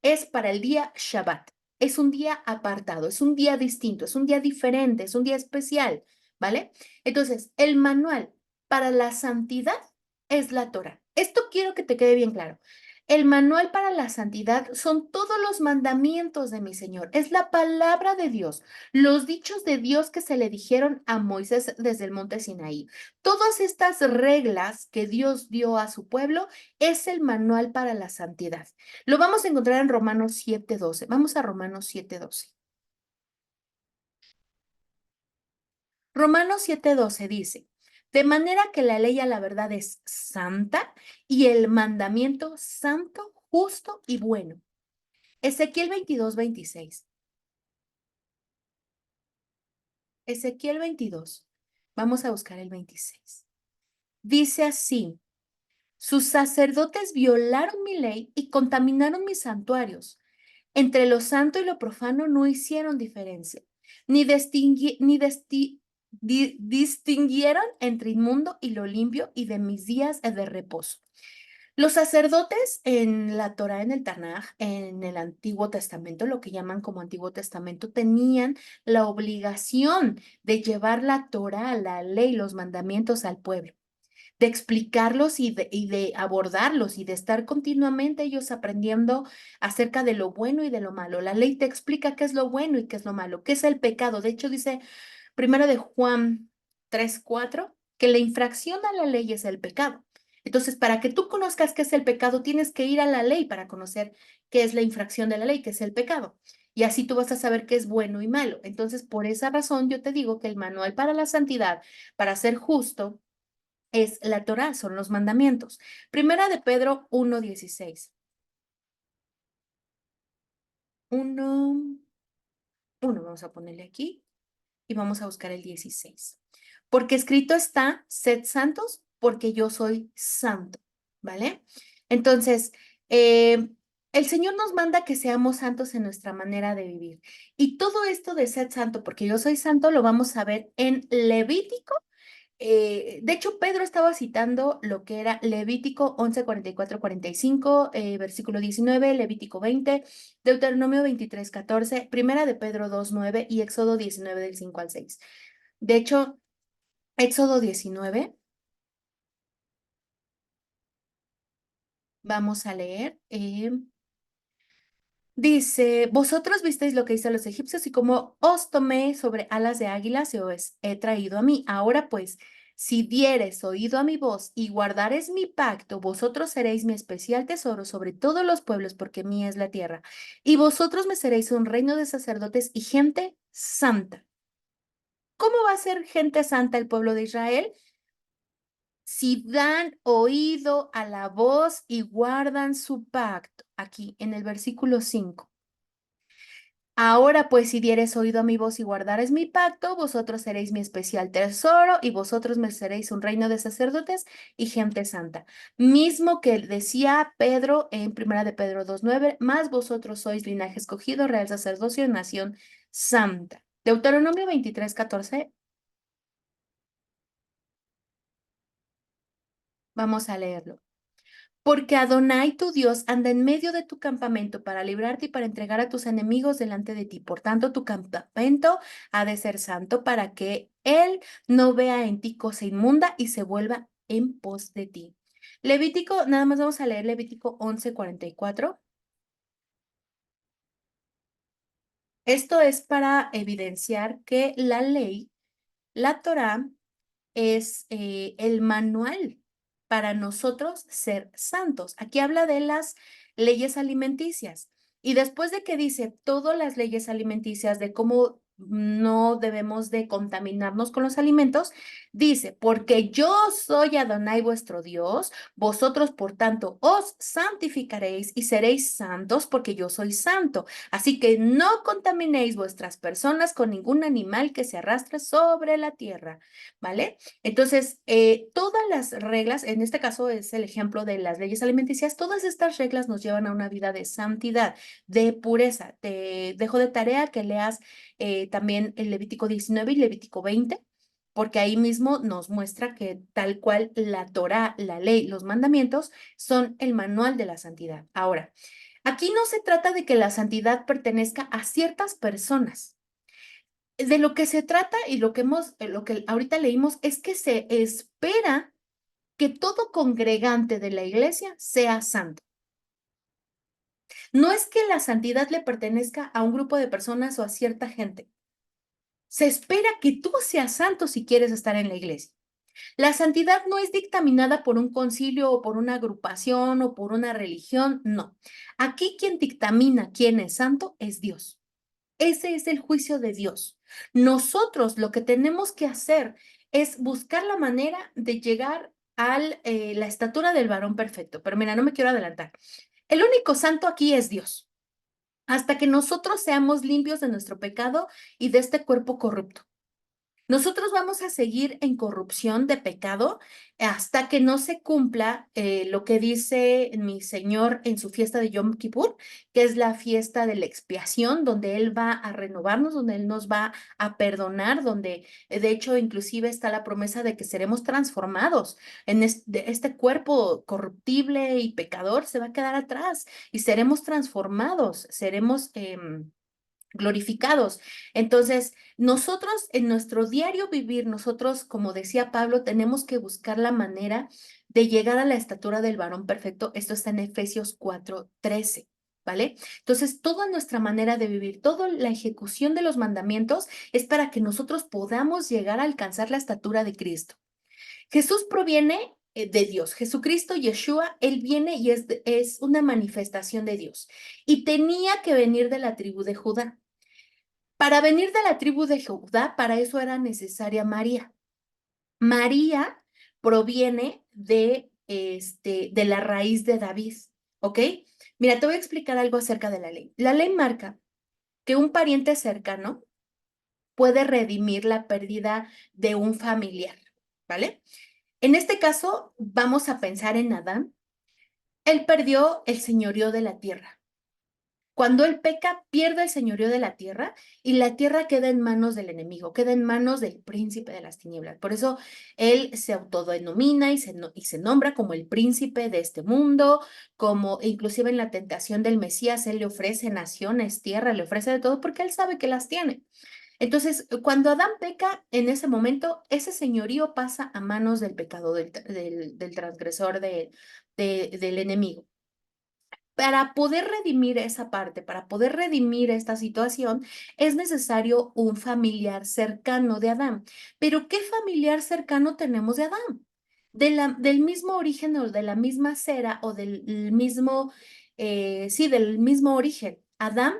[SPEAKER 1] es para el día Shabbat. Es un día apartado, es un día distinto, es un día diferente, es un día especial, ¿vale? Entonces, el manual para la santidad es la Torah. Esto quiero que te quede bien claro. El manual para la santidad son todos los mandamientos de mi Señor. Es la palabra de Dios, los dichos de Dios que se le dijeron a Moisés desde el monte Sinaí. Todas estas reglas que Dios dio a su pueblo es el manual para la santidad. Lo vamos a encontrar en Romanos 7:12. Vamos a Romanos 7:12. Romanos 7:12 dice, de manera que la ley a la verdad es santa y el mandamiento santo, justo y bueno. Ezequiel 22:26. Ezequiel 22. Vamos a buscar el 26. Dice así, sus sacerdotes violaron mi ley y contaminaron mis santuarios. Entre lo santo y lo profano no hicieron diferencia, ni distinguieron entre inmundo y lo limpio y de mis días de reposo. Los sacerdotes en la Torá, en el Tanaj, en el Antiguo Testamento, lo que llaman como Antiguo Testamento, tenían la obligación de llevar la Torá, la ley, los mandamientos al pueblo. de explicarlos y de abordarlos y de estar continuamente ellos aprendiendo acerca de lo bueno y de lo malo. La ley te explica qué es lo bueno y qué es lo malo, qué es el pecado. De hecho, dice primero de Juan 3:4 que la infracción a la ley es el pecado. Entonces, para que tú conozcas qué es el pecado, tienes que ir a la ley para conocer qué es la infracción de la ley, qué es el pecado. Y así tú vas a saber qué es bueno y malo. Entonces, por esa razón, yo te digo que el manual para la santidad, para ser justo, es la Torá, son los mandamientos. Primera de Pedro 1:16. 1, 1, vamos a ponerle aquí y vamos a buscar el 16. Porque escrito está, sed santos, porque yo soy santo, ¿vale? Entonces, eh, el Señor nos manda que seamos santos en nuestra manera de vivir. Y todo esto de sed santo, porque yo soy santo, lo vamos a ver en Levítico. De hecho, Pedro estaba citando lo que era Levítico 11, 44, 45, versículo 19, Levítico 20, Deuteronomio 23, 14, Primera de Pedro 2, 9 y Éxodo 19 del 5 al 6. De hecho, Éxodo 19, vamos a leer. Dice, vosotros visteis lo que hice a los egipcios y como os tomé sobre alas de águilas y os he traído a mí. Ahora pues, si dieres oído a mi voz y guardares mi pacto, vosotros seréis mi especial tesoro sobre todos los pueblos, porque mía es la tierra. Y vosotros me seréis un reino de sacerdotes y gente santa. ¿Cómo va a ser gente santa el pueblo de Israel? Si dan oído a la voz y guardan su pacto. Aquí en el versículo 5. Ahora pues, si dieres oído a mi voz y guardares mi pacto, vosotros seréis mi especial tesoro y vosotros me seréis un reino de sacerdotes y gente santa. Mismo que decía Pedro en Primera de Pedro 2:9, más vosotros sois linaje escogido, real sacerdocio, nación santa. Deuteronomio 23:14, vamos a leerlo. Porque Adonai tu Dios anda en medio de tu campamento para librarte y para entregar a tus enemigos delante de ti. Por tanto, tu campamento ha de ser santo para que Él no vea en ti cosa inmunda y se vuelva en pos de ti. Levítico, nada más vamos a leer Levítico 11:44. Esto es para evidenciar que la ley, la Torá, es el manual para nosotros ser santos. Aquí habla de las leyes alimenticias. Y después de que dice todas las leyes alimenticias de cómo no debemos de contaminarnos con los alimentos, dice, porque yo soy Adonai vuestro Dios, vosotros por tanto os santificaréis y seréis santos porque yo soy santo. Así que no contaminéis vuestras personas con ningún animal que se arrastre sobre la tierra, ¿vale? Entonces, todas las reglas, en este caso es el ejemplo de las leyes alimenticias, todas estas reglas nos llevan a una vida de santidad, de pureza. Te dejo de tarea que leas también el Levítico 19 y Levítico 20, porque ahí mismo nos muestra que tal cual la Torá, la ley, los mandamientos son el manual de la santidad. Ahora, aquí no se trata de que la santidad pertenezca a ciertas personas. De lo que se trata y lo que ahorita leímos es que se espera que todo congregante de la iglesia sea santo. No es que la santidad le pertenezca a un grupo de personas o a cierta gente. Se espera que tú seas santo si quieres estar en la iglesia. La santidad no es dictaminada por un concilio o por una agrupación o por una religión, no. Aquí quien dictamina quién es santo es Dios. Ese es el juicio de Dios. Nosotros lo que tenemos que hacer es buscar la manera de llegar a la estatura del varón perfecto. Pero mira, no me quiero adelantar. El único santo aquí es Dios. Hasta que nosotros seamos limpios de nuestro pecado y de este cuerpo corrupto. Nosotros vamos a seguir en corrupción de pecado hasta que no se cumpla lo que dice mi Señor en su fiesta de Yom Kippur, que es la fiesta de la expiación, donde Él va a renovarnos, donde Él nos va a perdonar, donde de hecho inclusive está la promesa de que seremos transformados en este cuerpo corruptible y pecador, se va a quedar atrás y seremos transformados, seremos glorificados. Entonces, nosotros en nuestro diario vivir, nosotros, como decía Pablo, tenemos que buscar la manera de llegar a la estatura del varón perfecto. Esto está en Efesios 4:13. ¿Vale? Entonces, toda nuestra manera de vivir, toda la ejecución de los mandamientos es para que nosotros podamos llegar a alcanzar la estatura de Cristo. Jesús proviene de Dios. Jesucristo, Yeshua, él viene y es una manifestación de Dios. Y tenía que venir de la tribu de Judá. Para venir de la tribu de Judá, para eso era necesaria María. María proviene de la raíz de David, ¿ok? Mira, te voy a explicar algo acerca de la ley. La ley marca que un pariente cercano puede redimir la pérdida de un familiar, ¿vale? En este caso, vamos a pensar en Adán. Él perdió el señorío de la tierra. Cuando él peca, pierde el señorío de la tierra y la tierra queda en manos del enemigo, queda en manos del príncipe de las tinieblas. Por eso él se autodenomina y se nombra como el príncipe de este mundo, como inclusive en la tentación del Mesías, él le ofrece naciones, tierra, le ofrece de todo porque él sabe que las tiene. Entonces, cuando Adán peca, en ese momento, ese señorío pasa a manos del pecado, del transgresor, del enemigo. Para poder redimir esa parte, para poder redimir esta situación, es necesario un familiar cercano de Adán. Pero ¿qué familiar cercano tenemos de Adán? Del mismo origen o de la misma cera o del mismo, sí, del mismo origen. Adán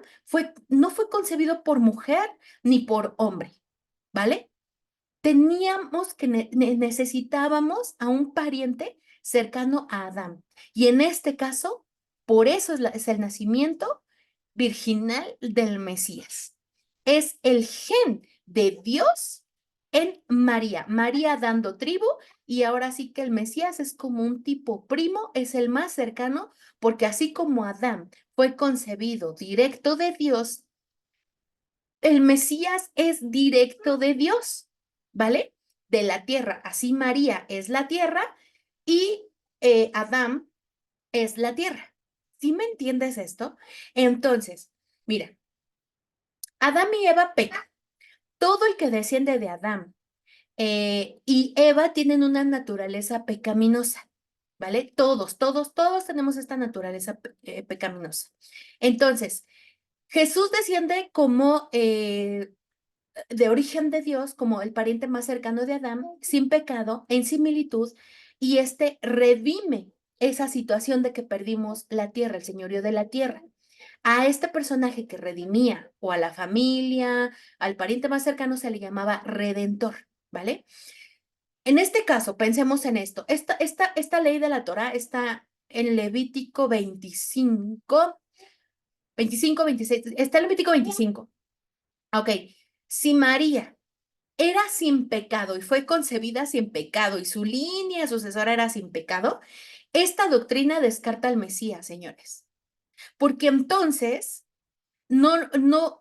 [SPEAKER 1] no fue concebido por mujer ni por hombre, ¿vale? Teníamos que necesitábamos a un pariente cercano a Adán. Y en este caso, por eso es el nacimiento virginal del Mesías. Es el gen de Dios en María. María dando tribu y ahora sí que el Mesías es como un tipo primo, es el más cercano, porque así como Adán fue concebido directo de Dios, el Mesías es directo de Dios, ¿vale? De la tierra. Así María es la tierra y Adán es la tierra. ¿Sí me entiendes esto? Entonces, mira, Adán y Eva pecan. Todo el que desciende de Adán y Eva tienen una naturaleza pecaminosa, ¿vale? Todos tenemos esta naturaleza pecaminosa. Entonces, Jesús desciende como de origen de Dios, como el pariente más cercano de Adán, sin pecado, en similitud, y este redime esa situación de que perdimos la tierra, el señorío de la tierra. A este personaje que redimía, o a la familia, al pariente más cercano, se le llamaba redentor, ¿vale? En este caso, pensemos en esto. Esta ley de la Torah está en Levítico 26, está en Levítico 25. Ok, si María era sin pecado y fue concebida sin pecado y su línea sucesora era sin pecado, esta doctrina descarta al Mesías, señores, porque entonces no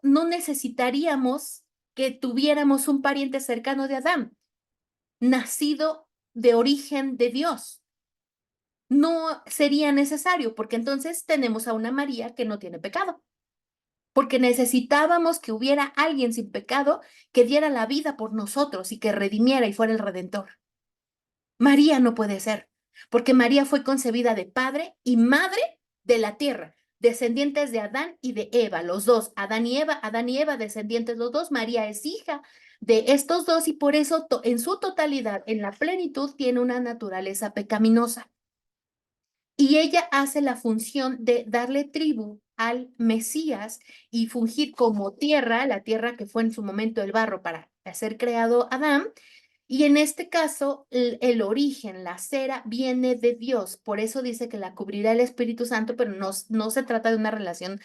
[SPEAKER 1] necesitaríamos que tuviéramos un pariente cercano de Adán, nacido de origen de Dios. No sería necesario, porque entonces tenemos a una María que no tiene pecado, porque necesitábamos que hubiera alguien sin pecado que diera la vida por nosotros y que redimiera y fuera el redentor. María no puede ser, porque María fue concebida de padre y madre de la tierra, descendientes de Adán y de Eva, los dos, Adán y Eva, descendientes los dos. María es hija de estos dos y por eso en su totalidad, en la plenitud, tiene una naturaleza pecaminosa. Y ella hace la función de darle tribu al Mesías y fungir como tierra, la tierra que fue en su momento el barro para hacer creado Adán, y en este caso, el origen, la cera, viene de Dios. Por eso dice que la cubrirá el Espíritu Santo, pero no se trata de una relación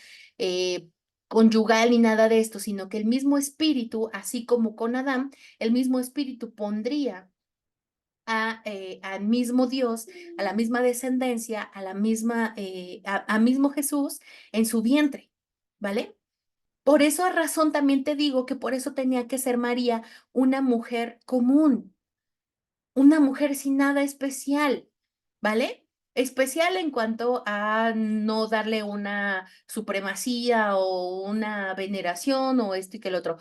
[SPEAKER 1] conyugal ni nada de esto, sino que el mismo Espíritu, así como con Adán, el mismo Espíritu pondría al mismo Dios, a la misma descendencia, a mismo Jesús en su vientre, ¿vale? Por eso razón también te digo que por eso tenía que ser María una mujer común, una mujer sin nada especial, ¿vale? especial en cuanto a no darle una supremacía o una veneración o esto y que el otro.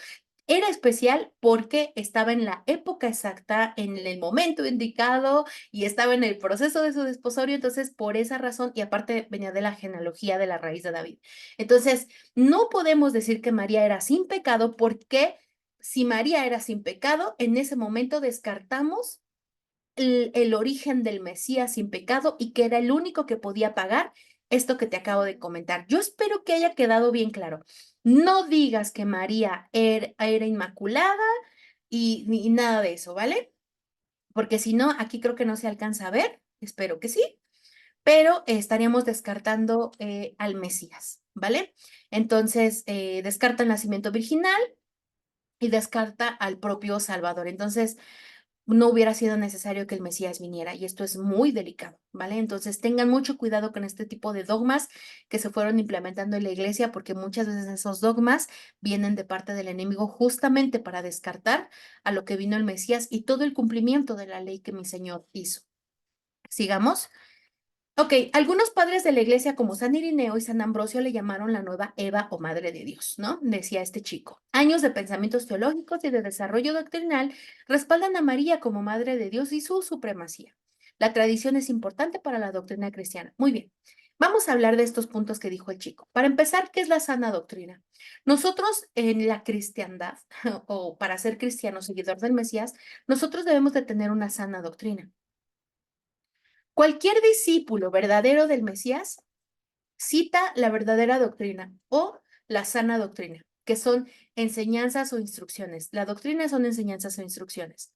[SPEAKER 1] Era especial porque estaba en la época exacta, en el momento indicado y estaba en el proceso de su desposorio, entonces por esa razón, y aparte venía de la genealogía de la raíz de David. Entonces, no podemos decir que María era sin pecado porque si María era sin pecado, en ese momento descartamos el origen del Mesías sin pecado y que era el único que podía pagar esto que te acabo de comentar. Yo espero que haya quedado bien claro. No digas que María era inmaculada y ni nada de eso, ¿vale? Porque si no, aquí creo que no se alcanza a ver, espero que sí, pero estaríamos descartando al Mesías, ¿vale? Entonces, descarta el nacimiento virginal y descarta al propio Salvador. Entonces, no hubiera sido necesario que el Mesías viniera y esto es muy delicado, ¿vale? Entonces tengan mucho cuidado con este tipo de dogmas que se fueron implementando en la iglesia porque muchas veces esos dogmas vienen de parte del enemigo justamente para descartar a lo que vino el Mesías y todo el cumplimiento de la ley que mi Señor hizo. Sigamos. Ok, algunos padres de la iglesia como San Irineo y San Ambrosio le llamaron la nueva Eva o Madre de Dios, ¿no? Decía este chico. Años de pensamientos teológicos y de desarrollo doctrinal respaldan a María como Madre de Dios y su supremacía. La tradición es importante para la doctrina cristiana. Muy bien, vamos a hablar de estos puntos que dijo el chico. Para empezar, ¿qué es la sana doctrina? Nosotros en la cristiandad, o para ser cristiano, seguidor del Mesías, nosotros debemos de tener una sana doctrina. Cualquier discípulo verdadero del Mesías cita la verdadera doctrina o la sana doctrina, que son enseñanzas o instrucciones. La doctrina son enseñanzas o instrucciones.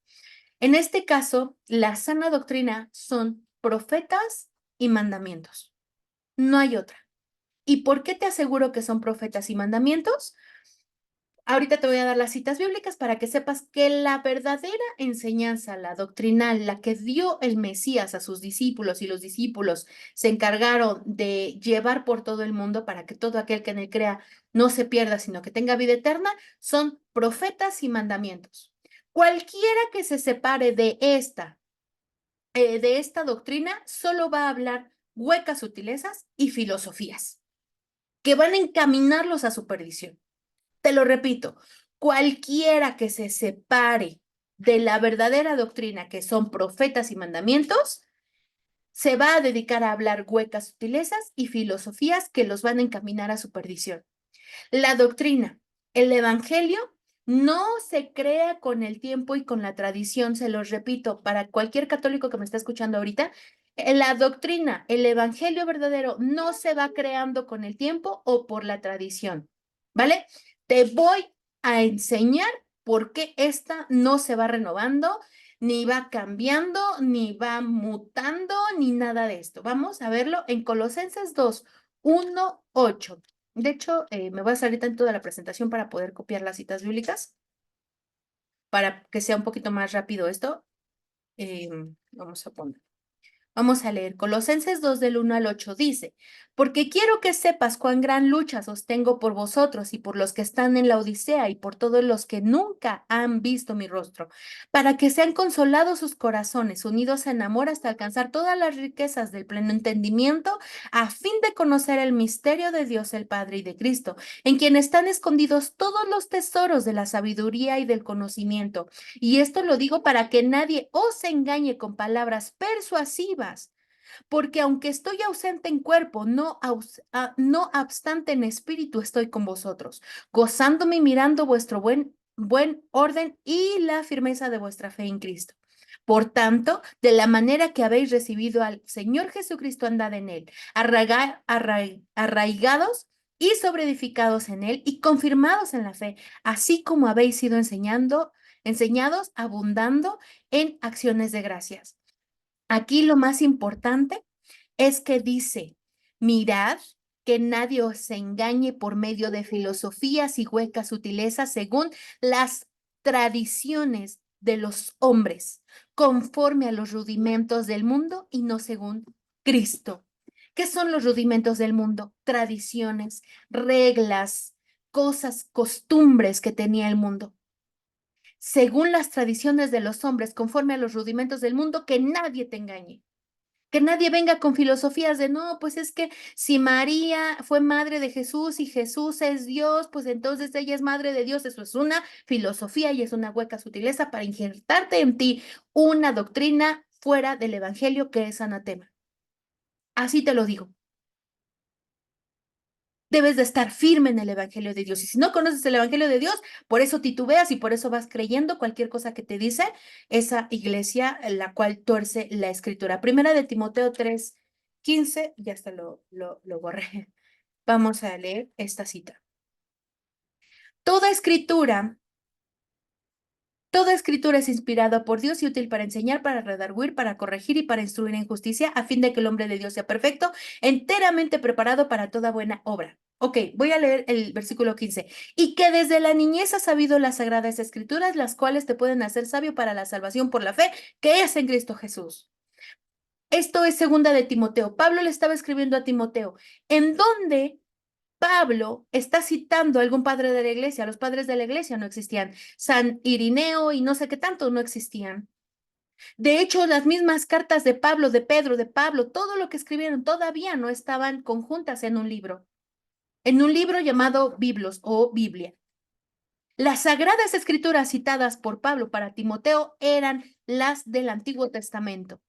[SPEAKER 1] En este caso, la sana doctrina son profetas y mandamientos. No hay otra. ¿Y por qué te aseguro que son profetas y mandamientos? Ahorita te voy a dar las citas bíblicas para que sepas que la verdadera enseñanza, la doctrinal, la que dio el Mesías a sus discípulos y los discípulos se encargaron de llevar por todo el mundo para que todo aquel que en él crea no se pierda, sino que tenga vida eterna, son profetas y mandamientos. Cualquiera que se separe de esta doctrina, solo va a hablar huecas sutilezas y filosofías que van a encaminarlos a su perdición. Te lo repito, cualquiera que se separe de la verdadera doctrina, que son profetas y mandamientos, se va a dedicar a hablar huecas sutilezas y filosofías que los van a encaminar a su perdición. La doctrina, el evangelio, no se crea con el tiempo y con la tradición, se los repito, para cualquier católico que me está escuchando ahorita, la doctrina, el evangelio verdadero, no se va creando con el tiempo o por la tradición, ¿vale? Te voy a enseñar por qué esta no se va renovando, ni va cambiando, ni va mutando, ni nada de esto. Vamos a verlo en Colosenses 2, 1, 8. De hecho, me voy a salir tanto de la presentación para poder copiar las citas bíblicas, para que sea un poquito más rápido esto. Vamos a poner. Vamos a leer Colosenses 2 del 1 al 8 dice, porque quiero que sepas cuán gran lucha sostengo por vosotros y por los que están en la Odisea y por todos los que nunca han visto mi rostro, para que sean consolados sus corazones, unidos en amor hasta alcanzar todas las riquezas del pleno entendimiento, a fin de conocer el misterio de Dios el Padre y de Cristo, en quien están escondidos todos los tesoros de la sabiduría y del conocimiento. Y esto lo digo para que nadie os engañe con palabras persuasivas, porque aunque estoy ausente en cuerpo, no obstante en espíritu estoy con vosotros, gozándome y mirando vuestro buen orden y la firmeza de vuestra fe en Cristo. Por tanto, de la manera que habéis recibido al Señor Jesucristo, andad en él, arraigados y sobreedificados en él y confirmados en la fe, así como habéis sido enseñados, abundando en acciones de gracias. Aquí lo más importante es que dice, mirad que nadie os engañe por medio de filosofías y huecas sutilezas según las tradiciones de los hombres, conforme a los rudimentos del mundo y no según Cristo. ¿Qué son los rudimentos del mundo? Tradiciones, reglas, cosas, costumbres que tenía el mundo según las tradiciones de los hombres, conforme a los rudimentos del mundo, que nadie te engañe. Que nadie venga con filosofías de no, pues es que si María fue madre de Jesús y Jesús es Dios, pues entonces ella es madre de Dios. Eso es una filosofía y es una hueca sutileza para injertarte en ti una doctrina fuera del evangelio que es anatema. Así te lo digo. Debes de estar firme en el Evangelio de Dios. Y si no conoces el Evangelio de Dios, por eso titubeas y por eso vas creyendo cualquier cosa que te dice esa iglesia en la cual tuerce la escritura. Primera de Timoteo 3:15, ya hasta lo borré. Vamos a leer esta cita. Toda escritura Toda escritura es inspirada por Dios y útil para enseñar, para redarguir, para corregir y para instruir en justicia, a fin de que el hombre de Dios sea perfecto, enteramente preparado para toda buena obra. Ok, voy a leer el versículo 15. Y que desde la niñez has sabido las sagradas escrituras, las cuales te pueden hacer sabio para la salvación por la fe que es en Cristo Jesús. Esto es segunda de Timoteo. Pablo le estaba escribiendo a Timoteo, en donde Pablo está citando a algún padre de la iglesia. Los padres de la iglesia no existían. San Irineo y no sé qué tanto no existían. De hecho, las mismas cartas de Pablo, de Pedro, de Pablo, todo lo que escribieron todavía no estaban conjuntas en un libro llamado Biblos o Biblia. Las sagradas escrituras citadas por Pablo para Timoteo eran las del Antiguo Testamento,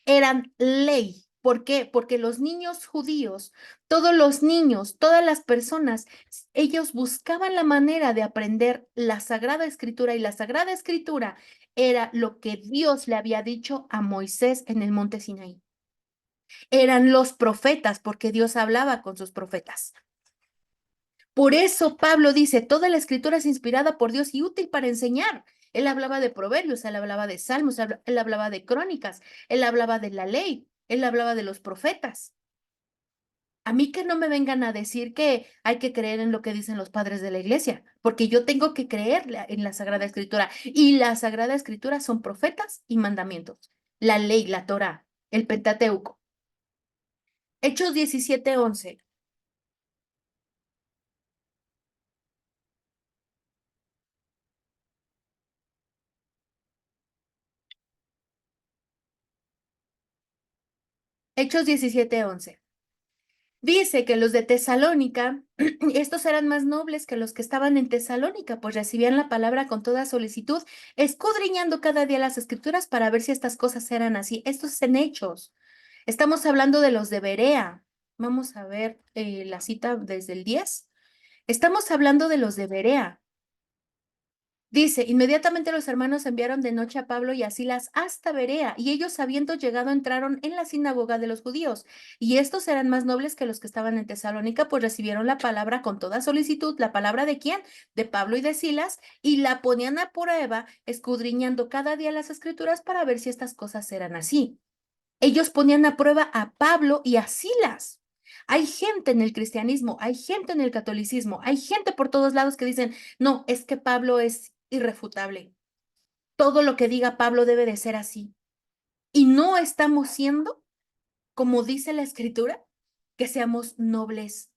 [SPEAKER 1] eran ley. ¿Por qué? Porque los niños judíos, todos los niños, todas las personas, ellos buscaban la manera de aprender la Sagrada Escritura y la Sagrada Escritura era lo que Dios le había dicho a Moisés en el monte Sinaí. Eran los profetas, porque Dios hablaba con sus profetas. Por eso Pablo dice, toda la escritura es inspirada por Dios y útil para enseñar. Él hablaba de proverbios, él hablaba de salmos, él hablaba de crónicas, él hablaba de la ley, él hablaba de los profetas. A mí que no me vengan a decir que hay que creer en lo que dicen los padres de la iglesia, porque yo tengo que creer en la Sagrada Escritura. Y la Sagrada Escritura son profetas y mandamientos. La ley, la Torá, el Pentateuco. Hechos 17:11. Hechos 17:11. Dice que los de Tesalónica, estos eran más nobles que los que estaban en Tesalónica, pues recibían la palabra con toda solicitud, escudriñando cada día las escrituras para ver si estas cosas eran así. Estos en hechos. Estamos hablando de los de Berea. Vamos a ver la cita desde el 10. Estamos hablando de los de Berea. Dice, inmediatamente los hermanos enviaron de noche a Pablo y a Silas hasta Berea, y ellos habiendo llegado entraron en la sinagoga de los judíos, y estos eran más nobles que los que estaban en Tesalónica, pues recibieron la palabra con toda solicitud. ¿La palabra de quién? De Pablo y de Silas, y la ponían a prueba, escudriñando cada día las escrituras para ver si estas cosas eran así. Ellos ponían a prueba a Pablo y a Silas. Hay gente en el cristianismo, hay gente en el catolicismo, hay gente por todos lados que dicen, no, es que Pablo es irrefutable. Todo lo que diga Pablo debe de ser así. Y no estamos siendo, como dice la escritura, que seamos nobles,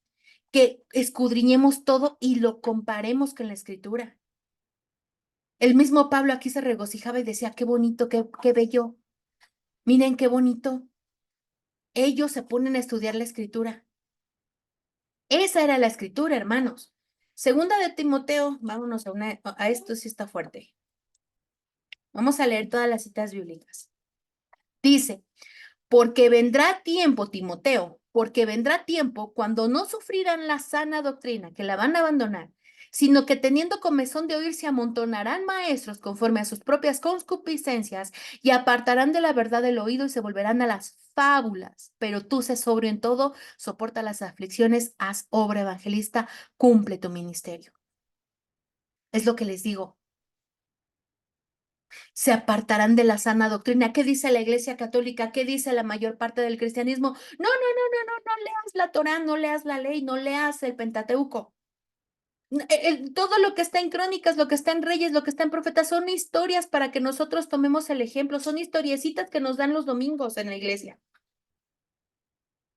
[SPEAKER 1] que escudriñemos todo y lo comparemos con la escritura. El mismo Pablo aquí se regocijaba y decía, qué bonito, qué bello. Miren qué bonito. Ellos se ponen a estudiar la escritura. Esa era la escritura, hermanos. Segunda de Timoteo, vámonos a esto sí está fuerte. Vamos a leer todas las citas bíblicas. Dice, porque vendrá tiempo, Timoteo, porque vendrá tiempo cuando no sufrirán la sana doctrina, que la van a abandonar, sino que teniendo comezón de oír se amontonarán maestros conforme a sus propias concupiscencias y apartarán de la verdad el oído y se volverán a las fábulas. Pero tú sé sobrio en todo, soporta las aflicciones, haz obra evangelista, cumple tu ministerio. Es lo que les digo. Se apartarán de la sana doctrina. ¿Qué dice la Iglesia Católica? ¿Qué dice la mayor parte del cristianismo? No, no, no, no, no, no leas la Torá, no leas la ley, no leas el Pentateuco. Todo lo que está en Crónicas, lo que está en Reyes, lo que está en Profetas, son historias para que nosotros tomemos el ejemplo, son historiecitas que nos dan los domingos en la iglesia.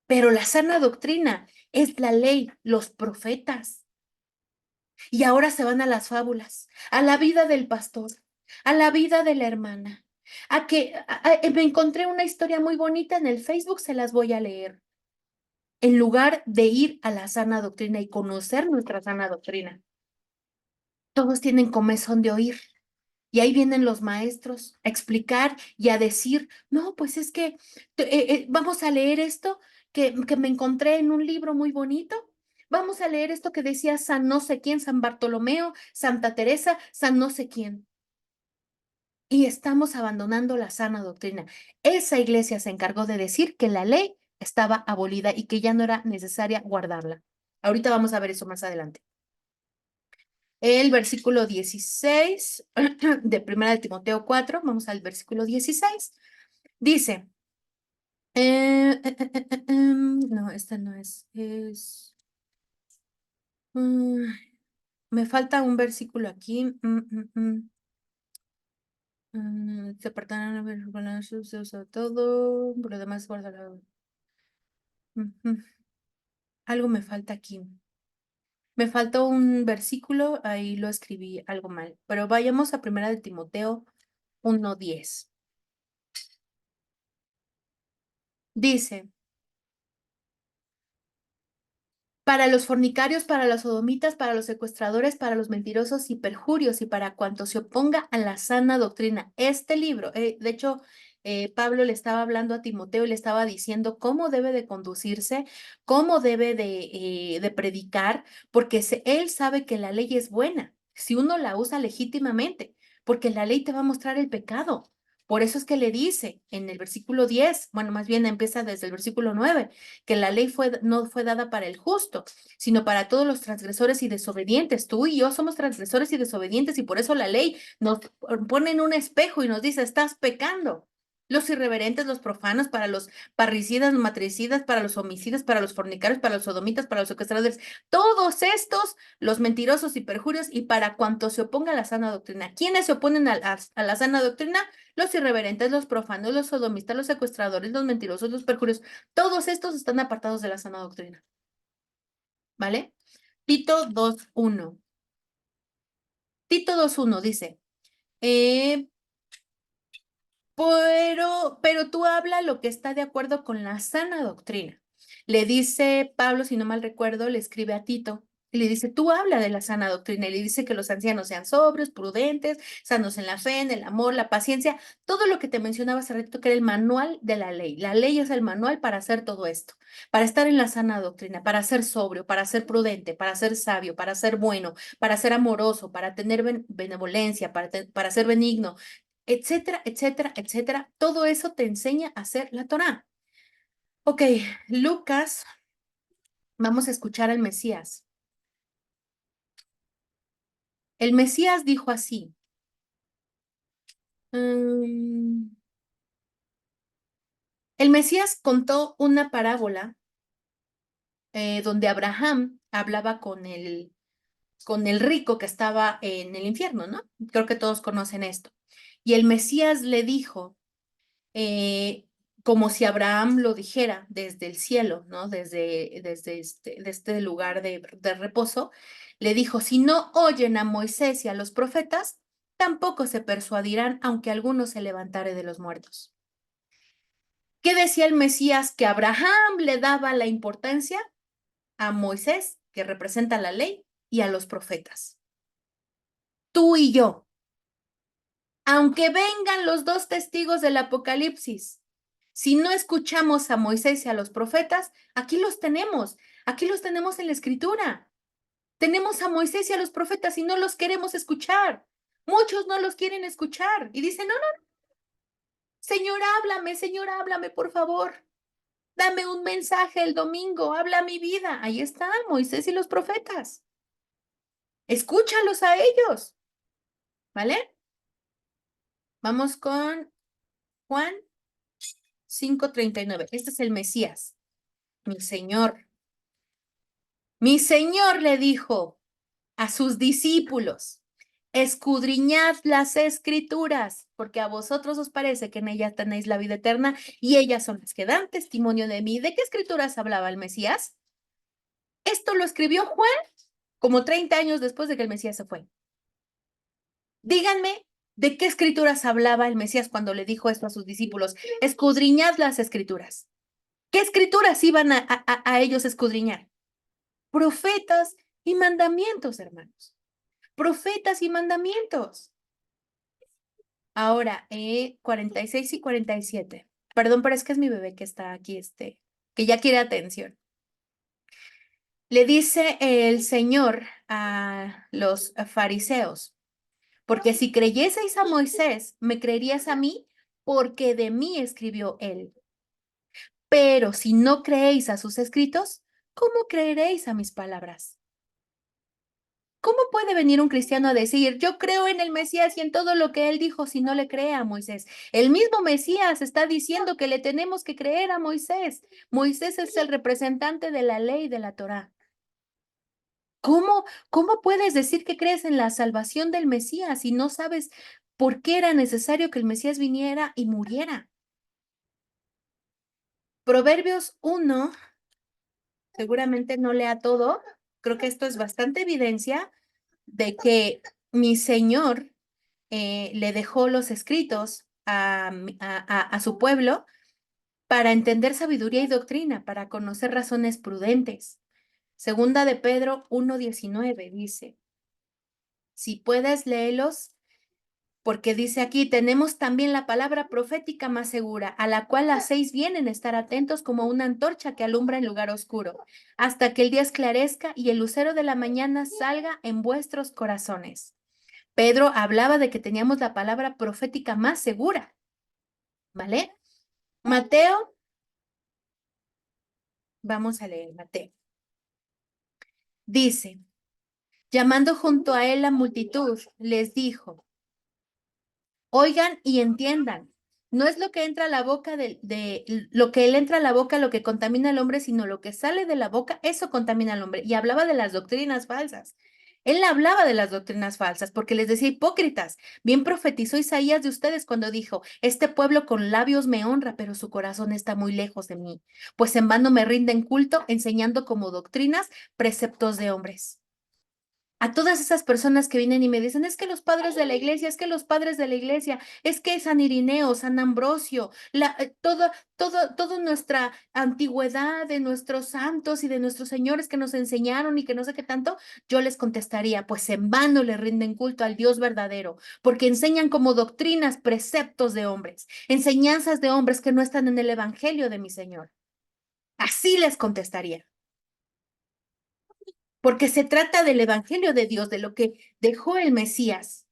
[SPEAKER 1] Pero la sana doctrina es la ley, los profetas. Y ahora se van a las fábulas, a la vida del pastor, a la vida de la hermana. A que me encontré una historia muy bonita en el Facebook, se las voy a leer. En lugar de ir a la sana doctrina y conocer nuestra sana doctrina, todos tienen comezón de oír. Y ahí vienen los maestros a explicar y a decir, no, pues es que vamos a leer esto que me encontré en un libro muy bonito. Vamos a leer esto que decía San no sé quién, San Bartolomeo, Santa Teresa, San no sé quién. Y estamos abandonando la sana doctrina. Esa iglesia se encargó de decir que la ley estaba abolida y que ya no era necesaria guardarla. Ahorita vamos a ver eso más adelante. El versículo 16 de Primera de Timoteo 4, vamos al versículo 16, dice, no, esta no mm, me falta un versículo aquí. Se apartarán se usa todo, por lo demás guarda algo me falta aquí. Me faltó un versículo, ahí lo escribí algo mal, pero vayamos a Primera de Timoteo 1:10. Dice, para los fornicarios, para los sodomitas, para los secuestradores, para los mentirosos y perjurios y para cuanto se oponga a la sana doctrina. Este libro, de hecho, Pablo le estaba hablando a Timoteo y le estaba diciendo cómo debe de conducirse, cómo debe de predicar, porque él sabe que la ley es buena, si uno la usa legítimamente, porque la ley te va a mostrar el pecado. Por eso es que le dice en el versículo 10, bueno, más bien empieza desde el versículo 9, que la ley no fue dada para el justo, sino para todos los transgresores y desobedientes. Tú y yo somos transgresores y desobedientes y por eso la ley nos pone en un espejo y nos dice, estás pecando. Los irreverentes, los profanos, para los parricidas, matricidas, para los homicidas, para los fornicarios, para los sodomitas, para los secuestradores, todos estos, los mentirosos y perjurios, y para cuanto se oponga a la sana doctrina. ¿Quiénes se oponen a la sana doctrina? Los irreverentes, los profanos, los sodomistas, los secuestradores, los mentirosos, los perjurios. Todos estos están apartados de la sana doctrina, ¿vale? Tito 2:1. Tito 2:1 dice, eh, pero tú habla lo que está de acuerdo con la sana doctrina. Le dice Pablo, si no mal recuerdo, le escribe a Tito y le dice, tú habla de la sana doctrina y le dice que los ancianos sean sobrios, prudentes, sanos en la fe, en el amor, la paciencia, todo lo que te mencionaba hace rato que era el manual de la ley. La ley es el manual para hacer todo esto, para estar en la sana doctrina, para ser sobrio, para ser prudente, para ser sabio, para ser bueno, para ser amoroso, para tener benevolencia, para ser benigno, etcétera, etcétera, etcétera. Todo eso te enseña a hacer la Torá. Ok, Lucas, vamos a escuchar al Mesías. El Mesías dijo así. El Mesías contó una parábola donde Abraham hablaba con el rico que estaba en el infierno, ¿no? Creo que todos conocen esto. Y el Mesías le dijo, eh, como si Abraham lo dijera desde el cielo, ¿no? De este lugar de reposo, le dijo, si no oyen a Moisés y a los profetas, tampoco se persuadirán, aunque alguno se levantare de los muertos. ¿Qué decía el Mesías? Que Abraham le daba la importancia a Moisés, que representa la ley, y a los profetas. Tú y yo, aunque vengan los dos testigos del Apocalipsis, si no escuchamos a Moisés y a los profetas, aquí los tenemos en la escritura. Tenemos a Moisés y a los profetas y no los queremos escuchar. Muchos no los quieren escuchar y dicen, no, no, Señor, háblame, por favor. Dame un mensaje el domingo, habla mi vida. Ahí están Moisés y los profetas. Escúchalos a ellos, ¿vale? Vamos con Juan 5:39. Este es el Mesías, mi Señor. Mi Señor le dijo a sus discípulos, escudriñad las escrituras, porque a vosotros os parece que en ellas tenéis la vida eterna y ellas son las que dan testimonio de mí. ¿De qué escrituras hablaba el Mesías? Esto lo escribió Juan como 30 años después de que el Mesías se fue. Díganme, ¿De qué escrituras hablaba el Mesías cuando le dijo esto a sus discípulos? Escudriñad las escrituras. ¿Qué escrituras iban a ellos escudriñar? Profetas y mandamientos, hermanos. Profetas y mandamientos. Ahora, 46 y 47. Perdón, pero es que es mi bebé que está aquí, que ya quiere atención. Le dice el Señor a los fariseos, porque si creyeseis a Moisés, me creerías a mí, porque de mí escribió él. Pero si no creéis a sus escritos, ¿cómo creeréis a mis palabras? ¿Cómo puede venir un cristiano a decir, yo creo en el Mesías y en todo lo que él dijo si no le cree a Moisés? El mismo Mesías está diciendo que le tenemos que creer a Moisés. Moisés es el representante de la ley de la Torá. ¿Cómo puedes decir que crees en la salvación del Mesías si no sabes por qué era necesario que el Mesías viniera y muriera? Proverbios 1, seguramente no lea todo, creo que esto es bastante evidencia de que mi Señor le dejó los escritos a su pueblo para entender sabiduría y doctrina, para conocer razones prudentes. Segunda de Pedro 1:19 dice, si puedes léelos, porque dice aquí, tenemos también la palabra profética más segura, a la cual hacéis bien en estar atentos como una antorcha que alumbra en lugar oscuro, hasta que el día esclarezca y el lucero de la mañana salga en vuestros corazones. Pedro hablaba de que teníamos la palabra profética más segura, ¿vale? Mateo, vamos a leer Mateo. Dice, llamando junto a él la multitud, les dijo, oigan y entiendan. No es lo que entra a la boca lo que él entra a la boca lo que contamina al hombre, sino lo que sale de la boca, eso contamina al hombre. Y hablaba de las doctrinas falsas. Él hablaba de las doctrinas falsas porque les decía hipócritas. Bien profetizó Isaías de ustedes cuando dijo, este pueblo con labios me honra, pero su corazón está muy lejos de mí, pues en vano me rinden culto enseñando como doctrinas preceptos de hombres. A todas esas personas que vienen y me dicen, es que los padres de la iglesia, es que los padres de la iglesia, es que San Irineo, San Ambrosio, toda nuestra antigüedad de nuestros santos y de nuestros señores que nos enseñaron y que no sé qué tanto, yo les contestaría, pues en vano le rinden culto al Dios verdadero, porque enseñan como doctrinas preceptos de hombres, enseñanzas de hombres que no están en el evangelio de mi Señor. Así les contestaría. Porque se trata del Evangelio de Dios, de lo que dejó el Mesías,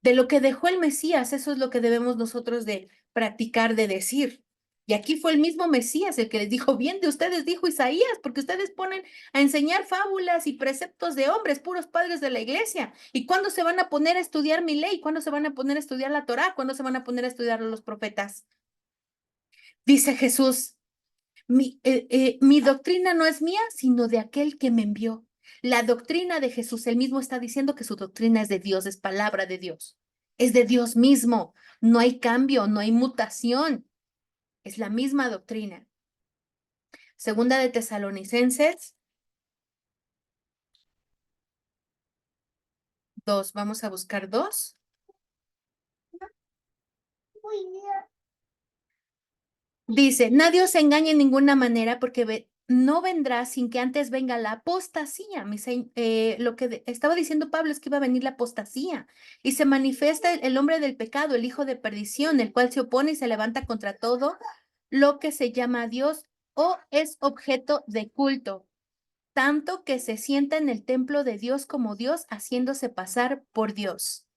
[SPEAKER 1] de lo que dejó el Mesías, eso es lo que debemos nosotros de practicar, de decir. Y aquí fue el mismo Mesías el que les dijo, bien de ustedes, dijo Isaías, porque ustedes ponen a enseñar fábulas y preceptos de hombres, puros padres de la iglesia. ¿Y cuándo se van a poner a estudiar mi ley? ¿Cuándo se van a poner a estudiar la Torá? ¿Cuándo se van a poner a estudiar los profetas? Dice Jesús, mi doctrina no es mía, sino de aquel que me envió. La doctrina de Jesús, él mismo está diciendo que su doctrina es de Dios, es palabra de Dios, es de Dios mismo. No hay cambio, no hay mutación, es la misma doctrina. Segunda de Tesalonicenses 2, vamos a buscar 2. Dice, nadie os engañe en ninguna manera porque no vendrá sin que antes venga la apostasía. Lo que estaba diciendo Pablo es que iba a venir la apostasía y se manifiesta el hombre del pecado, el hijo de perdición, el cual se opone y se levanta contra todo lo que se llama Dios o es objeto de culto, tanto que se sienta en el templo de Dios como Dios, haciéndose pasar por Dios.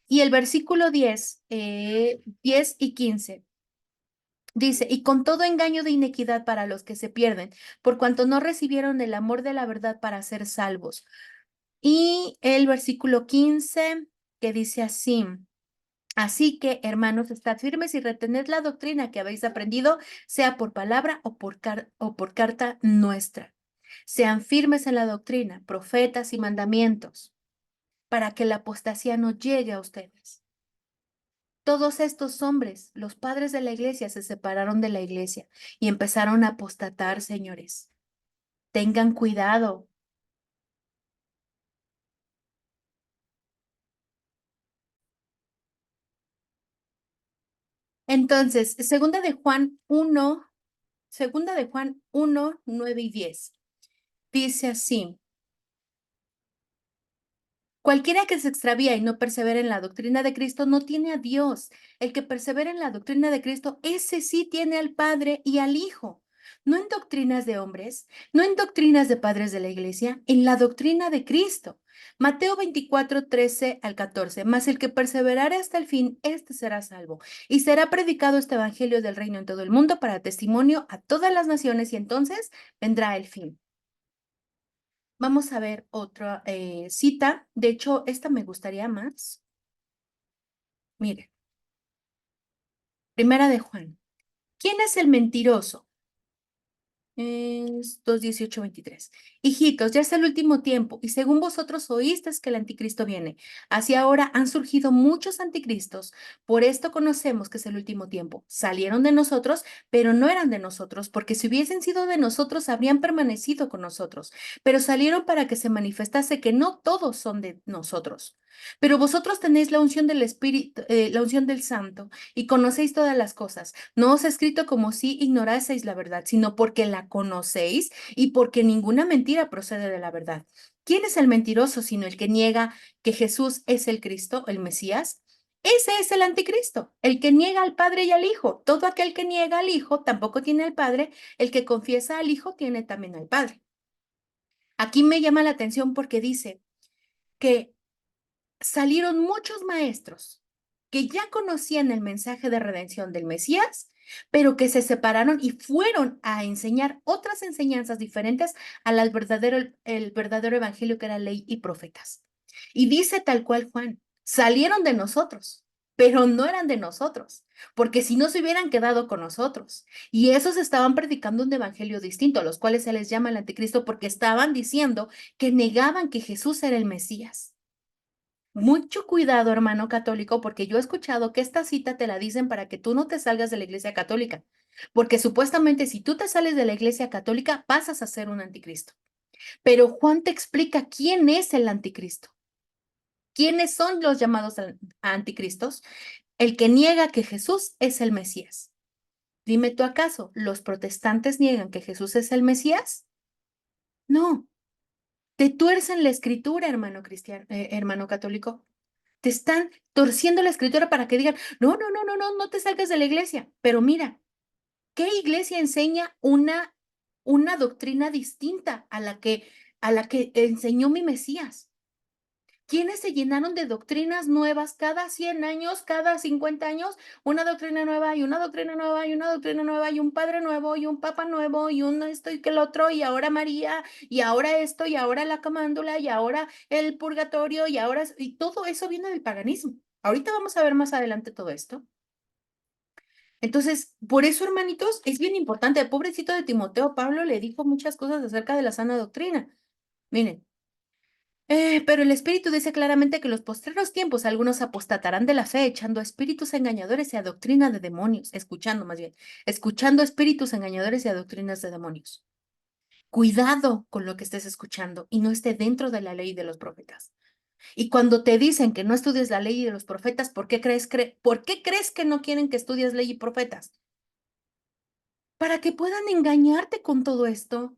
[SPEAKER 1] Y el versículo 10 y 15. Dice, y con todo engaño de inequidad para los que se pierden, por cuanto no recibieron el amor de la verdad para ser salvos. Y el versículo 15, que dice así, así que, hermanos, estad firmes y retened la doctrina que habéis aprendido, sea por palabra o por carta nuestra. Sean firmes en la doctrina, profetas y mandamientos, para que la apostasía no llegue a ustedes. Todos estos hombres, los padres de la iglesia, se separaron de la iglesia y empezaron a apostatar, señores. Tengan cuidado. Entonces, segunda de Juan 1, 9 y 10. Dice así. Cualquiera que se extravía y no persevera en la doctrina de Cristo no tiene a Dios. El que persevera en la doctrina de Cristo, ese sí tiene al Padre y al Hijo. No en doctrinas de hombres, no en doctrinas de padres de la iglesia, en la doctrina de Cristo. Mateo 24, 13 al 14. Mas el que perseverare hasta el fin, este será salvo. Y será predicado este evangelio del reino en todo el mundo para testimonio a todas las naciones, y entonces vendrá el fin. Vamos a ver otra cita. De hecho, esta me gustaría más. Mire, primera de Juan. ¿Quién es el mentiroso? Es 2:18-23. Hijitos, ya es el último tiempo, y según vosotros oísteis que el anticristo viene. Así ahora han surgido muchos anticristos. Por esto conocemos que es el último tiempo. Salieron de nosotros, pero no eran de nosotros, porque si hubiesen sido de nosotros, habrían permanecido con nosotros. Pero salieron para que se manifestase que no todos son de nosotros. Pero vosotros tenéis la unción del Espíritu, la unción del Santo, y conocéis todas las cosas. No os he escrito como si ignoraseis la verdad, sino porque la conocéis y porque ninguna mentira procede de la verdad. ¿Quién es el mentiroso sino el que niega que Jesús es el Cristo, el Mesías? Ese es el anticristo, el que niega al Padre y al Hijo. Todo aquel que niega al Hijo tampoco tiene al Padre. El que confiesa al Hijo tiene también al Padre. Aquí me llama la atención porque dice que salieron muchos maestros que ya conocían el mensaje de redención del Mesías, pero que se separaron y fueron a enseñar otras enseñanzas diferentes al verdadero, el verdadero evangelio que era ley y profetas. Y dice tal cual Juan, salieron de nosotros, pero no eran de nosotros, porque si no se hubieran quedado con nosotros. Y esos estaban predicando un evangelio distinto, a los cuales se les llama el anticristo, porque estaban diciendo que negaban que Jesús era el Mesías. Mucho cuidado, hermano católico, porque yo he escuchado que esta cita te la dicen para que tú no te salgas de la iglesia católica, porque supuestamente si tú te sales de la iglesia católica pasas a ser un anticristo. Pero Juan te explica quién es el anticristo, quiénes son los llamados anticristos, el que niega que Jesús es el Mesías. Dime tú acaso, ¿los protestantes niegan que Jesús es el Mesías? No, te tuercen la escritura, hermano cristiano, hermano católico. Te están torciendo la escritura para que digan, no, no, no, no, no, no te salgas de la iglesia. Pero mira, ¿qué iglesia enseña una doctrina distinta a la que enseñó mi Mesías? ¿Quiénes se llenaron de doctrinas nuevas cada 100 años, cada 50 años? Una doctrina nueva y una doctrina nueva y una doctrina nueva y un padre nuevo y un papa nuevo y un esto y que el otro y ahora María y ahora esto y ahora la camándula y ahora el purgatorio y ahora y todo eso viene del paganismo. Ahorita vamos a ver más adelante todo esto. Entonces, por eso, hermanitos, es bien importante. El pobrecito de Timoteo, Pablo le dijo muchas cosas acerca de la sana doctrina. Miren. Pero el Espíritu dice claramente que en los postreros tiempos algunos apostatarán de la fe, echando a espíritus engañadores y a doctrina de demonios, escuchando más bien, escuchando espíritus engañadores y a doctrinas de demonios. Cuidado con lo que estés escuchando y no esté dentro de la ley de los profetas. Y cuando te dicen que no estudies la ley de los profetas, ¿por qué crees que no quieren que estudies ley y profetas? Para que puedan engañarte con todo esto.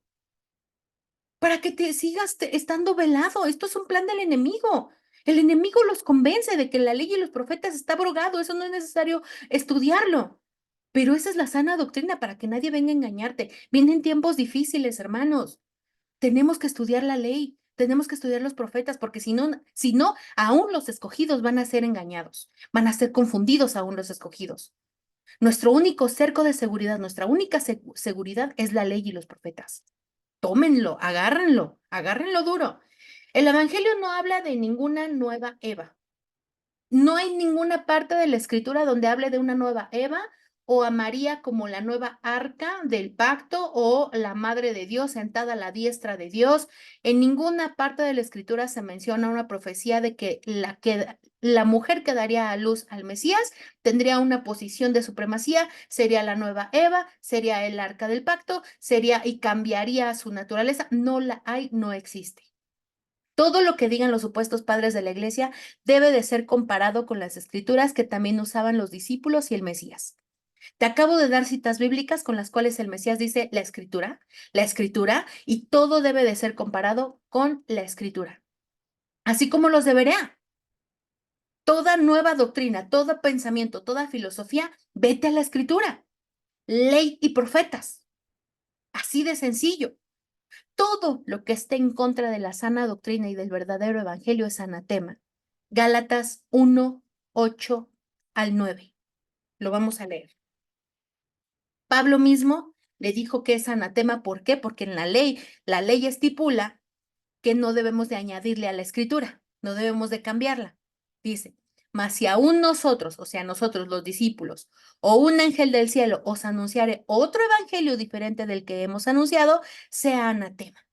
[SPEAKER 1] Para que te sigas estando velado. Esto es un plan del enemigo. El enemigo los convence de que la ley y los profetas está abrogado. Eso no es necesario estudiarlo. Pero esa es la sana doctrina para que nadie venga a engañarte. Vienen tiempos difíciles, hermanos. Tenemos que estudiar la ley. Tenemos que estudiar los profetas, porque si no, aún los escogidos van a ser engañados. Van a ser confundidos aún los escogidos. Nuestro único cerco de seguridad, nuestra única seguridad es la ley y los profetas. Tómenlo, agárrenlo, agárrenlo duro. El Evangelio no habla de ninguna nueva Eva. No hay ninguna parte de la escritura donde hable de una nueva Eva o a María como la nueva arca del pacto o la madre de Dios sentada a la diestra de Dios. En ninguna parte de la escritura se menciona una profecía de que la mujer que daría a luz al Mesías tendría una posición de supremacía, sería la nueva Eva, sería el arca del pacto, sería y cambiaría su naturaleza. No la hay, no existe. Todo lo que digan los supuestos padres de la iglesia debe de ser comparado con las escrituras que también usaban los discípulos y el Mesías. Te acabo de dar citas bíblicas con las cuales el Mesías dice la escritura, y todo debe de ser comparado con la escritura, así como los de Berea. Toda nueva doctrina, todo pensamiento, toda filosofía, vete a la escritura, ley y profetas, así de sencillo. Todo lo que esté en contra de la sana doctrina y del verdadero evangelio es anatema. Gálatas 1:8 al 9. Lo vamos a leer. Pablo mismo le dijo que es anatema. ¿Por qué? Porque en la ley estipula que no debemos de añadirle a la escritura, no debemos de cambiarla. Dice, mas si aún nosotros, o sea, nosotros los discípulos, o un ángel del cielo os anunciare otro evangelio diferente del que hemos anunciado, sea anatema.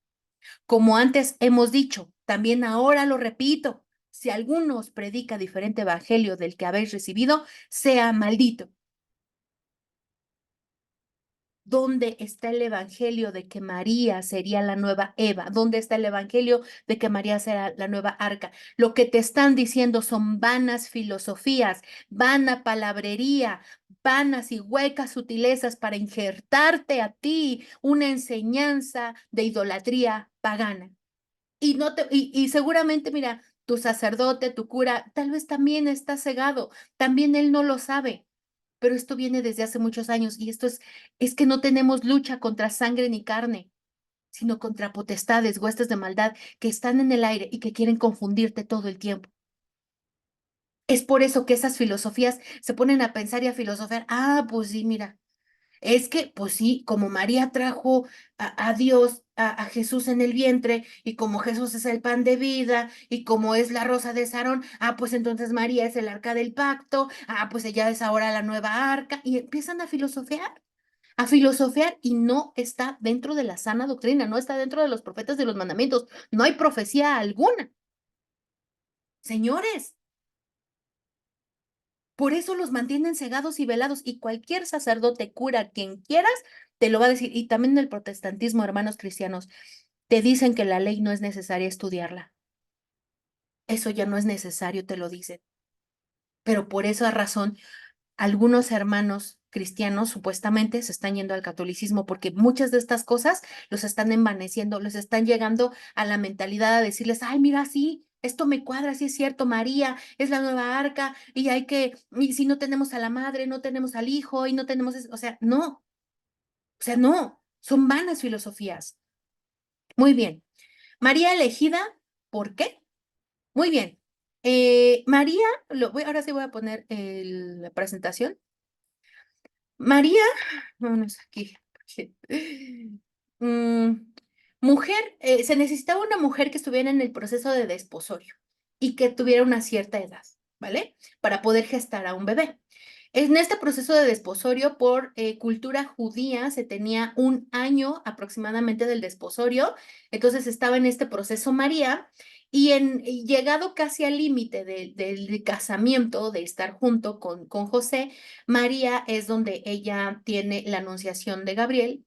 [SPEAKER 1] Como antes hemos dicho, también ahora lo repito, si alguno os predica diferente evangelio del que habéis recibido, sea maldito. ¿Dónde está el evangelio de que María sería la nueva Eva? ¿Dónde está el evangelio de que María será la nueva Arca? Lo que te están diciendo son vanas filosofías, vana palabrería, vanas y huecas sutilezas para injertarte a ti una enseñanza de idolatría pagana. Y seguramente, mira, tu sacerdote, tu cura, tal vez también está cegado, también él no lo sabe, pero esto viene desde hace muchos años y es que no tenemos lucha contra sangre ni carne, sino contra potestades, huestes de maldad que están en el aire y que quieren confundirte todo el tiempo. Es por eso que esas filosofías se ponen a pensar y a filosofar. Ah, pues sí, mira, es que, pues sí, como María trajo a Dios, a Jesús en el vientre, y como Jesús es el pan de vida, y como es la rosa de Sarón, ah, pues entonces María es el arca del pacto, ah, pues ella es ahora la nueva arca, y empiezan a filosofear, y no está dentro de la sana doctrina, no está dentro de los profetas de los mandamientos, no hay profecía alguna. Señores, por eso los mantienen cegados y velados y cualquier sacerdote, cura, quien quieras, te lo va a decir. Y también en el protestantismo, hermanos cristianos, te dicen que la ley no es necesaria estudiarla. Eso ya no es necesario, te lo dicen. Pero por esa razón, algunos hermanos cristianos supuestamente se están yendo al catolicismo porque muchas de estas cosas los están envaneciendo, los están llegando a la mentalidad a decirles, ay, mira, sí, esto me cuadra, sí es cierto, María es la nueva arca y si no tenemos a la madre, no tenemos al hijo y no tenemos, o sea, no, son vanas filosofías. Muy bien. María elegida, ¿por qué? Muy bien. María, ahora sí voy a poner la presentación. María, vámonos aquí. Mm, mujer, se necesitaba una mujer que estuviera en el proceso de desposorio y que tuviera una cierta edad, ¿vale? Para poder gestar a un bebé. En este proceso de desposorio, por cultura judía, se tenía un año aproximadamente del desposorio, entonces estaba en este proceso María, y llegado casi al límite del casamiento, de estar junto con José, María es donde ella tiene la anunciación de Gabriel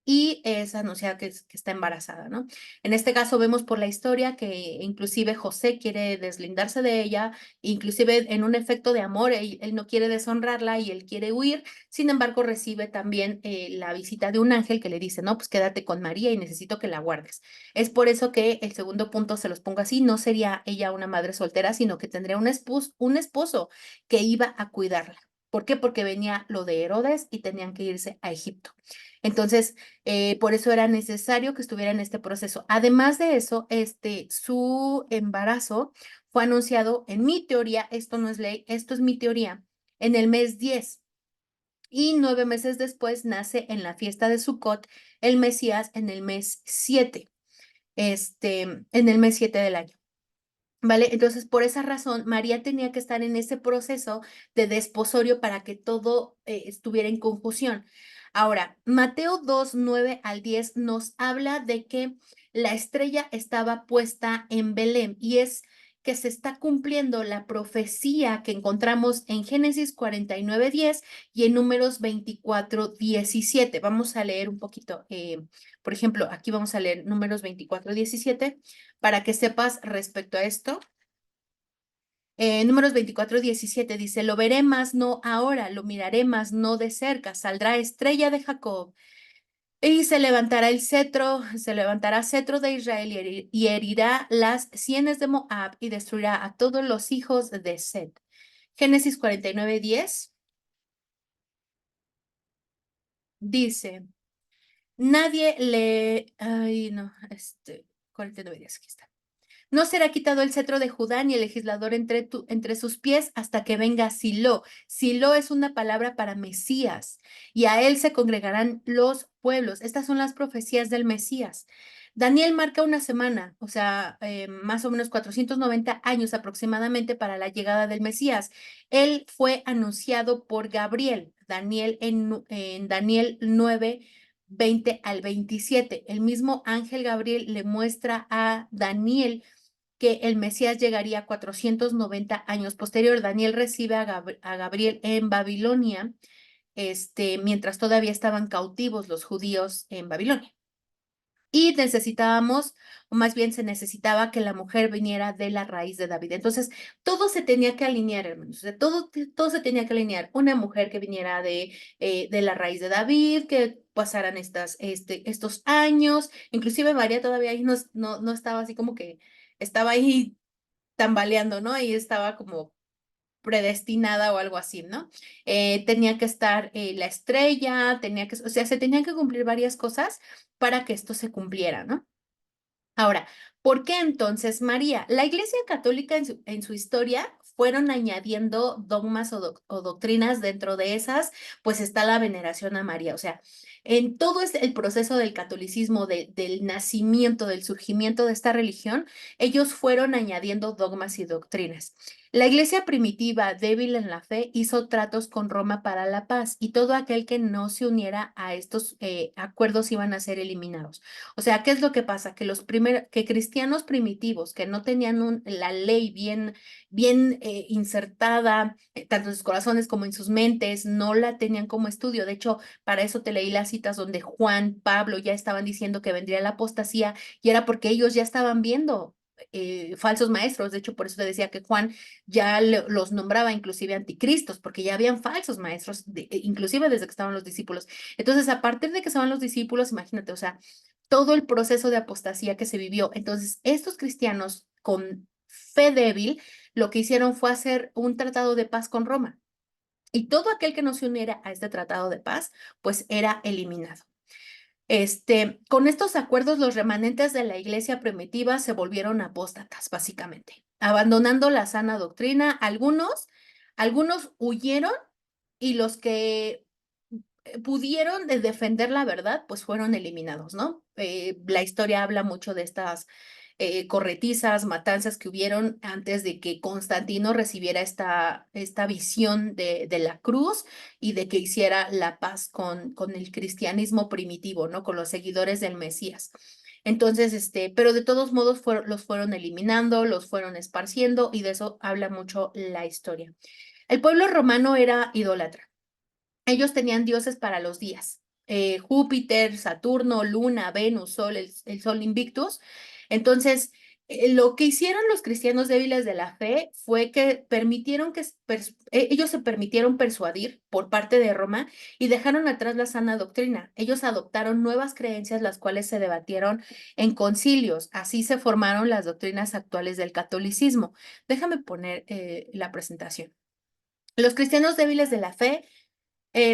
[SPEAKER 1] y es anunciada que está embarazada, ¿no? En este caso vemos por la historia que inclusive José quiere deslindarse de ella, inclusive en un efecto de amor, él no quiere deshonrarla y él quiere huir, sin embargo recibe también la visita de un ángel que le dice, no, pues quédate con María y necesito que la guardes. Es por eso que el segundo punto se los pongo así, no sería ella una madre soltera, sino que tendría un esposo que iba a cuidarla. ¿Por qué? Porque venía lo de Herodes y tenían que irse a Egipto. Entonces, por eso era necesario que estuviera en este proceso. Además de eso, su embarazo fue anunciado, en mi teoría, esto no es ley, esto es mi teoría, en el mes 10. Y 9 meses después nace en la fiesta de Sucot el Mesías en el mes 7, en el mes 7 del año. ¿Vale? Entonces, por esa razón, María tenía que estar en ese proceso de desposorio para que todo estuviera en confusión. Ahora, Mateo 2:9 al 10 nos habla de que la estrella estaba puesta en Belén y es que se está cumpliendo la profecía que encontramos en Génesis 49:10 y en Números 24:17. Vamos a leer un poquito, por ejemplo, aquí vamos a leer Números 24:17 para que sepas respecto a esto. Números 24:17 dice, lo veré más no ahora, lo miraré más no de cerca, saldrá estrella de Jacob. Y se levantará el cetro, se levantará cetro de Israel y herirá las sienes de Moab y destruirá a todos los hijos de Set. Génesis 49:10 dice, nadie le, ay no, 49:10, aquí está. No será quitado el cetro de Judá ni el legislador entre sus pies hasta que venga Silo. Silo es una palabra para Mesías y a él se congregarán los pueblos. Estas son las profecías del Mesías. Daniel marca una semana, o sea, más o menos 490 años aproximadamente para la llegada del Mesías. Él fue anunciado por Gabriel, Daniel en Daniel 9:20 al 27. El mismo ángel Gabriel le muestra a Daniel que el Mesías llegaría 490 años posterior. Daniel recibe a Gabriel en Babilonia, mientras todavía estaban cautivos los judíos en Babilonia. Y necesitábamos, o más bien se necesitaba que la mujer viniera de la raíz de David. Entonces, todo se tenía que alinear, hermanos. O sea, todo se tenía que alinear. Una mujer que viniera de la raíz de David, que pasaran estos años. Inclusive María todavía ahí no estaba así como que estaba ahí tambaleando, ¿no? Y estaba como predestinada o algo así, ¿no? Tenía que estar la estrella, o sea, se tenían que cumplir varias cosas para que esto se cumpliera, ¿no? Ahora, ¿por qué entonces María? La Iglesia Católica en su historia fueron añadiendo dogmas o doctrinas. Dentro de esas, pues está la veneración a María. O sea, en todo el proceso del catolicismo, del nacimiento, del surgimiento de esta religión, ellos fueron añadiendo dogmas y doctrinas. La Iglesia primitiva, débil en la fe, hizo tratos con Roma para la paz y todo aquel que no se uniera a estos acuerdos iban a ser eliminados. O sea, ¿qué es lo que pasa? Que cristianos primitivos que no tenían la ley bien insertada, tanto en sus corazones como en sus mentes, no la tenían como estudio. De hecho, para eso te leí las citas donde Juan, Pablo ya estaban diciendo que vendría la apostasía y era porque ellos ya estaban viendo falsos maestros. De hecho, por eso te decía que Juan ya los nombraba inclusive anticristos, porque ya habían falsos maestros, inclusive desde que estaban los discípulos. Entonces, a partir de que estaban los discípulos, imagínate, o sea, todo el proceso de apostasía que se vivió. Entonces, estos cristianos con fe débil, lo que hicieron fue hacer un tratado de paz con Roma. Y todo aquel que no se uniera a este tratado de paz, pues era eliminado. Con estos acuerdos, los remanentes de la iglesia primitiva se volvieron apóstatas, básicamente, abandonando la sana doctrina. Algunos huyeron y los que pudieron defender la verdad, pues fueron eliminados, ¿no? La historia habla mucho de estas corretizas, matanzas que hubieron antes de que Constantino recibiera esta visión de la cruz y de que hiciera la paz con el cristianismo primitivo, ¿no? Con los seguidores del Mesías. Entonces, pero de todos modos los fueron eliminando, los fueron esparciendo y de eso habla mucho la historia. El pueblo romano era idólatra. Ellos tenían dioses para los días, Júpiter, Saturno, Luna, Venus, Sol, el Sol Invictus. Entonces, lo que hicieron los cristianos débiles de la fe fue que ellos se permitieron persuadir por parte de Roma y dejaron atrás la sana doctrina. Ellos adoptaron nuevas creencias, las cuales se debatieron en concilios. Así se formaron las doctrinas actuales del catolicismo. Déjame poner la presentación. Los cristianos débiles de la fe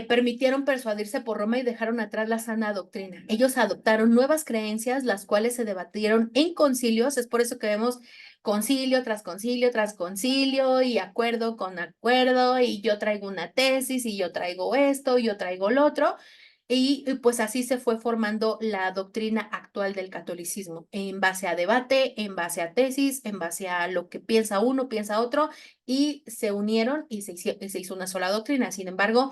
[SPEAKER 1] permitieron persuadirse por Roma y dejaron atrás la sana doctrina. Ellos adoptaron nuevas creencias, las cuales se debatieron en concilios. Es por eso que vemos concilio tras concilio tras concilio y acuerdo con acuerdo y yo traigo una tesis y yo traigo esto y yo traigo lo otro. Y pues así se fue formando la doctrina actual del catolicismo, en base a debate, en base a tesis, en base a lo que piensa uno, piensa otro, y se unieron y se hizo una sola doctrina. Sin embargo,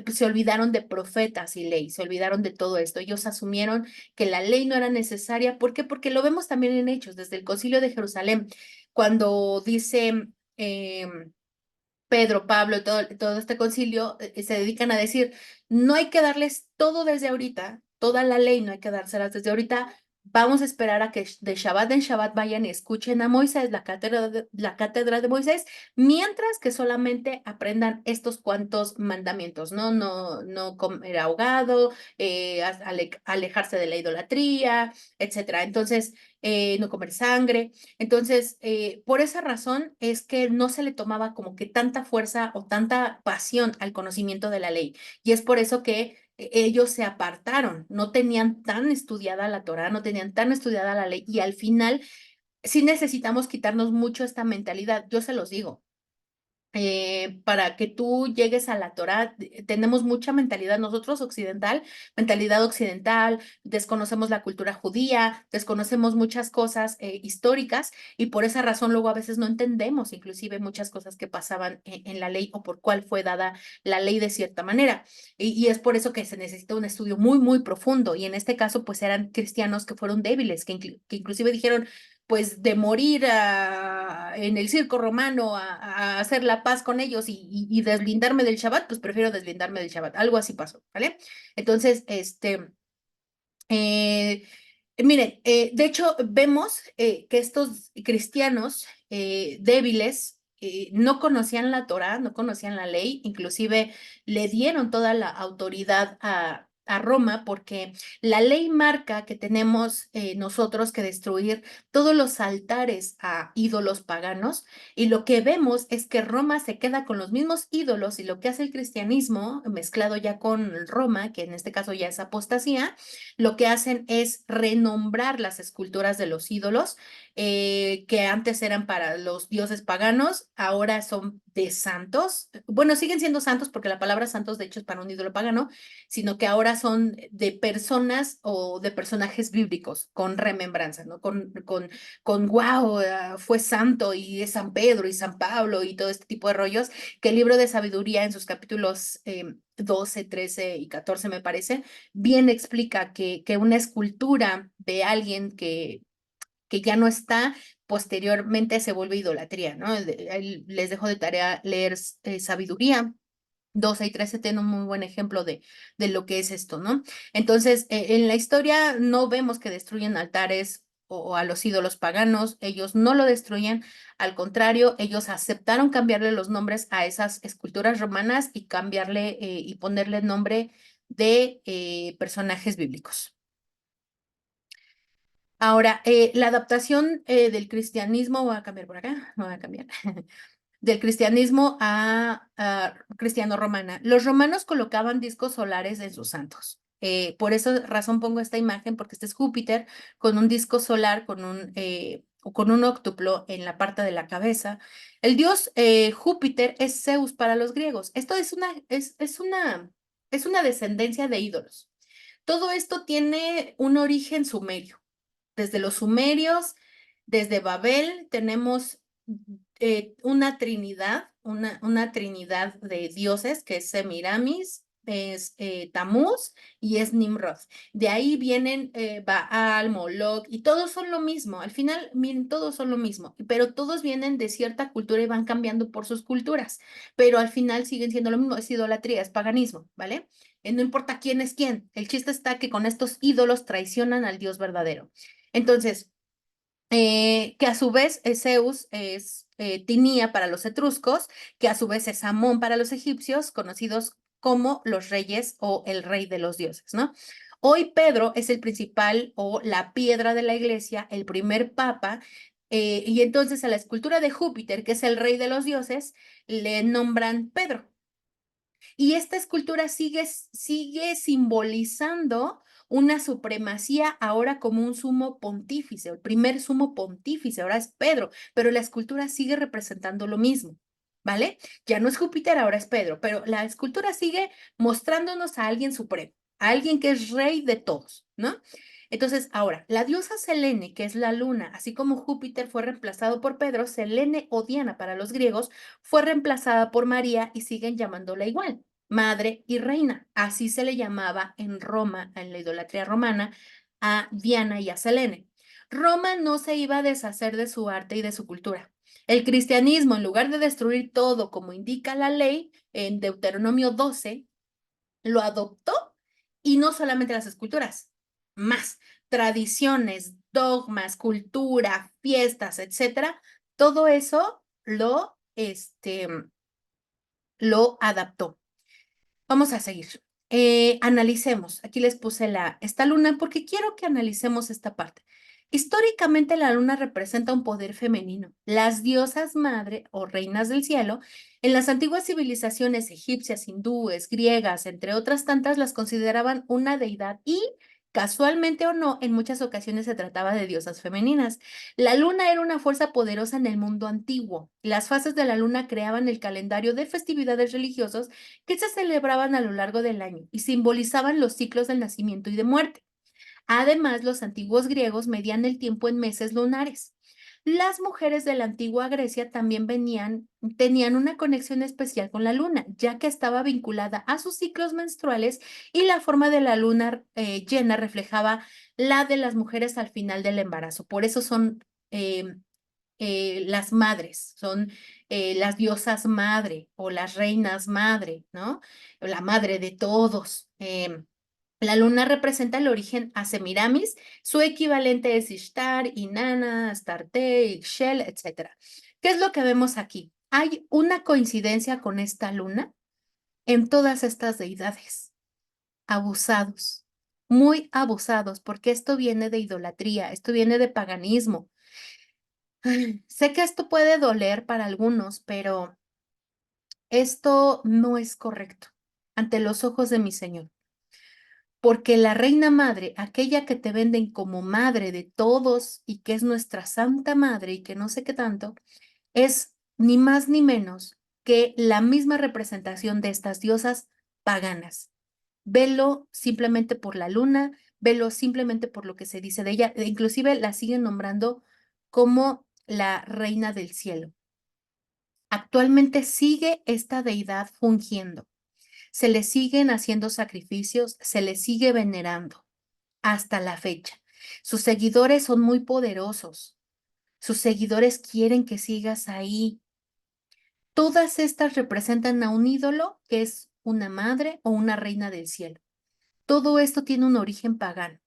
[SPEAKER 1] pues, se olvidaron de profetas y ley, se olvidaron de todo esto. Ellos asumieron que la ley no era necesaria. ¿Por qué? Porque lo vemos también en Hechos, desde el Concilio de Jerusalén, cuando dice Pedro, Pablo, todo este concilio, se dedican a decir, no hay que darles todo desde ahorita, toda la ley no hay que dárselas desde ahorita, Vamos a esperar a que de Shabbat en Shabbat vayan y escuchen a Moisés, la cátedra de Moisés, mientras que solamente aprendan estos cuantos mandamientos, ¿no? No comer ahogado, alejarse de la idolatría, etcétera. Entonces, no comer sangre. Entonces, por esa razón es que no se le tomaba como que tanta fuerza o tanta pasión al conocimiento de la ley. Y es por eso que ellos se apartaron, no tenían tan estudiada la Torá, no tenían tan estudiada la ley y al final sí necesitamos quitarnos mucho esta mentalidad, yo se los digo. Para que tú llegues a la Torá, tenemos mucha mentalidad, nosotros occidental, mentalidad occidental, desconocemos la cultura judía, desconocemos muchas cosas históricas y por esa razón luego a veces no entendemos inclusive muchas cosas que pasaban en la ley o por cuál fue dada la ley de cierta manera. Y es por eso que se necesita un estudio muy, muy profundo y en este caso pues eran cristianos que fueron débiles, que inclusive dijeron, pues de morir en el circo romano a hacer la paz con ellos y deslindarme del Shabbat, pues prefiero deslindarme del Shabbat. Algo así pasó, ¿vale? Entonces, eh, miren, de hecho, vemos que estos cristianos débiles no conocían la Torá, no conocían la ley, inclusive le dieron toda la autoridad a Roma porque la ley marca que tenemos nosotros que destruir todos los altares a ídolos paganos y lo que vemos es que Roma se queda con los mismos ídolos y lo que hace el cristianismo mezclado ya con Roma, que en este caso ya es apostasía, lo que hacen es renombrar las esculturas de los ídolos que antes eran para los dioses paganos, ahora son de santos. Bueno, siguen siendo santos porque la palabra santos de hecho es para un ídolo pagano, sino que ahora son de personas o de personajes bíblicos con remembranza, ¿no? Con wow, fue santo y es San Pedro y San Pablo y todo este tipo de rollos, que el libro de sabiduría en sus capítulos 12, 13 y 14 me parece, bien explica que una escultura de alguien que ya no está, posteriormente se vuelve idolatría, ¿no? Ahí les dejo de tarea leer sabiduría. 12 y 13 tienen un muy buen ejemplo de lo que es esto, ¿no? Entonces, en la historia no vemos que destruyen altares o a los ídolos paganos, ellos no lo destruyen, al contrario, ellos aceptaron cambiarle los nombres a esas esculturas romanas y cambiarle y ponerle nombre de personajes bíblicos. Ahora, la adaptación del cristianismo, voy a cambiar por acá, no voy a cambiar, del cristianismo a cristiano romana. Los romanos colocaban discos solares en sus santos. Por esa razón pongo esta imagen, porque este es Júpiter con un disco solar, o con un óctuplo en la parte de la cabeza. El dios Júpiter es Zeus para los griegos. Esto es una descendencia de ídolos. Todo esto tiene un origen sumerio. Desde los sumerios, desde Babel, tenemos una trinidad de dioses que es Semiramis, es Tamuz y es Nimrod. De ahí vienen Baal, Moloch y todos son lo mismo. Al final, miren, todos son lo mismo, pero todos vienen de cierta cultura y van cambiando por sus culturas, pero al final siguen siendo lo mismo, es idolatría, es paganismo, ¿vale? No importa quién es quién, el chiste está que con estos ídolos traicionan al Dios verdadero. Entonces, que a su vez Zeus es Tinía para los etruscos, que a su vez es Amón para los egipcios, conocidos como los reyes o el rey de los dioses, ¿no? Hoy Pedro es el principal o la piedra de la iglesia, el primer papa, y entonces a la escultura de Júpiter, que es el rey de los dioses, le nombran Pedro. Y esta escultura sigue simbolizando una supremacía ahora como un sumo pontífice, el primer sumo pontífice, ahora es Pedro, pero la escultura sigue representando lo mismo, ¿vale? Ya no es Júpiter, ahora es Pedro, pero la escultura sigue mostrándonos a alguien supremo, a alguien que es rey de todos, ¿no? Entonces, ahora, la diosa Selene, que es la luna, así como Júpiter fue reemplazado por Pedro, Selene o Diana para los griegos, fue reemplazada por María y siguen llamándola igual, madre y reina. Así se le llamaba en Roma, en la idolatría romana, a Diana y a Selene. Roma no se iba a deshacer de su arte y de su cultura. El cristianismo, en lugar de destruir todo como indica la ley en Deuteronomio 12, lo adoptó y no solamente las esculturas, más. tradiciones, dogmas, cultura, fiestas, etcétera, todo eso lo adaptó. Vamos a seguir. Analicemos. Aquí les puse esta luna porque quiero que analicemos esta parte. Históricamente la luna representa un poder femenino. Las diosas madre o reinas del cielo, en las antiguas civilizaciones egipcias, hindúes, griegas, entre otras tantas, las consideraban una deidad y, casualmente o no, en muchas ocasiones se trataba de diosas femeninas. La luna era una fuerza poderosa en el mundo antiguo. Las fases de la luna creaban el calendario de festividades religiosas que se celebraban a lo largo del año y simbolizaban los ciclos del nacimiento y de muerte. Además, los antiguos griegos medían el tiempo en meses lunares. Las mujeres de la antigua Grecia también tenían una conexión especial con la luna, ya que estaba vinculada a sus ciclos menstruales y la forma de la luna llena reflejaba la de las mujeres al final del embarazo. Por eso son eh, las madres, son las diosas madre o las reinas madre, ¿no? La madre de todos. La luna representa el origen a Semiramis, su equivalente es Ishtar, Inanna, Astarte, Ixchel, etc. ¿Qué es lo que vemos aquí? Hay una coincidencia con esta luna en todas estas deidades. Abusados, muy abusados, porque esto viene de idolatría, esto viene de paganismo. Sé que esto puede doler para algunos, pero esto no es correcto ante los ojos de mi Señor, porque la Reina Madre, aquella que te venden como madre de todos y que es nuestra Santa Madre y que no sé qué tanto, es ni más ni menos que la misma representación de estas diosas paganas. Velo simplemente por la luna, velo simplemente por lo que se dice de ella, e inclusive la siguen nombrando como la reina del cielo. Actualmente sigue esta deidad fungiendo, se le siguen haciendo sacrificios, se le sigue venerando hasta la fecha. Sus seguidores son muy poderosos, sus seguidores quieren que sigas ahí. Todas estas representan a un ídolo que es una madre o una reina del cielo. Todo esto tiene un origen pagano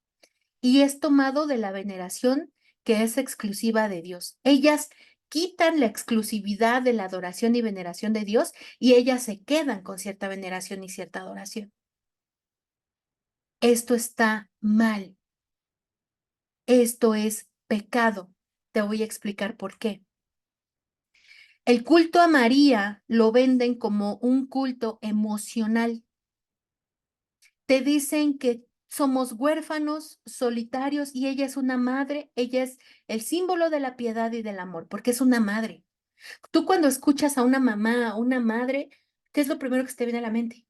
[SPEAKER 1] y es tomado de la veneración que es exclusiva de Dios. Ellas quitan la exclusividad de la adoración y veneración de Dios y ellas se quedan con cierta veneración y cierta adoración. Esto está mal. Esto es pecado. Te voy a explicar por qué. El culto a María lo venden como un culto emocional. Te dicen que somos huérfanos, solitarios y ella es una madre, ella es el símbolo de la piedad y del amor, porque es una madre. Tú cuando escuchas a una mamá, a una madre, ¿qué es lo primero que se te viene a la mente?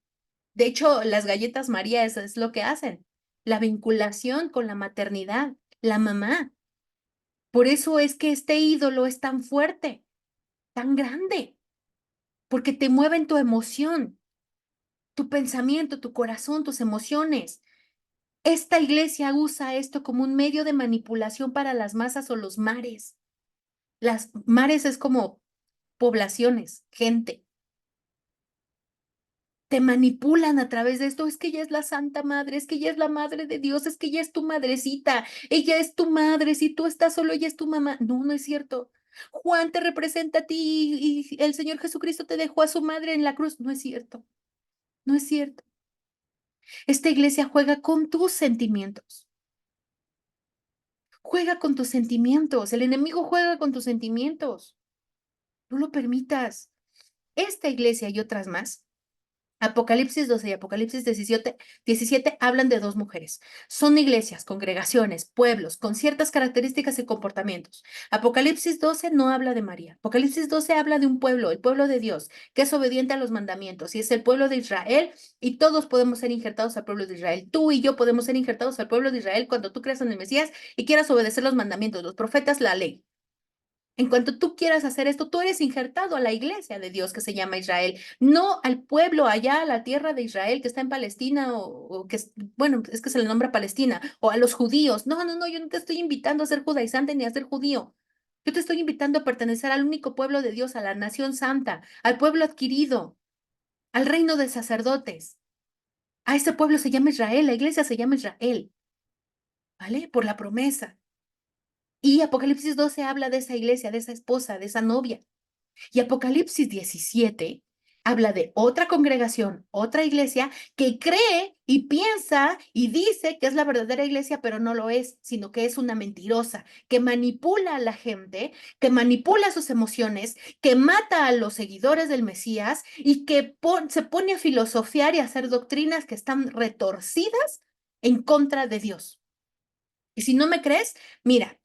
[SPEAKER 1] De hecho, las galletas María, eso es lo que hacen, la vinculación con la maternidad, la mamá. Por eso es que este ídolo es tan fuerte, tan grande, porque te mueven tu emoción, tu pensamiento, tu corazón, tus emociones. Esta iglesia usa esto como un medio de manipulación para las masas o los mares. Las mares es como poblaciones, gente. Te manipulan a través de esto. Es que ella es la Santa Madre, es que ella es la Madre de Dios, es que ella es tu madrecita, ella es tu madre, si tú estás solo, ella es tu mamá. No, no es cierto. Juan te representa a ti y el Señor Jesucristo te dejó a su madre en la cruz. No es cierto, no es cierto. Esta iglesia juega con tus sentimientos. Juega con tus sentimientos. El enemigo juega con tus sentimientos. No lo permitas. Esta iglesia y otras más, Apocalipsis 12 y Apocalipsis 17 hablan de dos mujeres. Son iglesias, congregaciones, pueblos con ciertas características y comportamientos. Apocalipsis 12 no habla de María. Apocalipsis 12 habla de un pueblo, el pueblo de Dios, que es obediente a los mandamientos y es el pueblo de Israel y todos podemos ser injertados al pueblo de Israel. Tú y yo podemos ser injertados al pueblo de Israel cuando tú creas en el Mesías y quieras obedecer los mandamientos, los profetas, la ley. En cuanto tú quieras hacer esto, tú eres injertado a la iglesia de Dios que se llama Israel, no al pueblo allá, a la tierra de Israel que está en Palestina o que, bueno, es que se le nombra Palestina, o a los judíos. No, no, no, yo no te estoy invitando a ser judaizante ni a ser judío. Yo te estoy invitando a pertenecer al único pueblo de Dios, a la nación santa, al pueblo adquirido, al reino de sacerdotes. A ese pueblo se llama Israel, la iglesia se llama Israel. ¿vale? Por la promesa. Y Apocalipsis 12 habla de esa iglesia, de esa esposa, de esa novia. Y Apocalipsis 17 habla de otra congregación, otra iglesia que cree y piensa y dice que es la verdadera iglesia, pero no lo es, sino que es una mentirosa, que manipula a la gente, que manipula sus emociones, que mata a los seguidores del Mesías y que se pone a filosofiar y a hacer doctrinas que están retorcidas en contra de Dios. Y si no me crees, mira,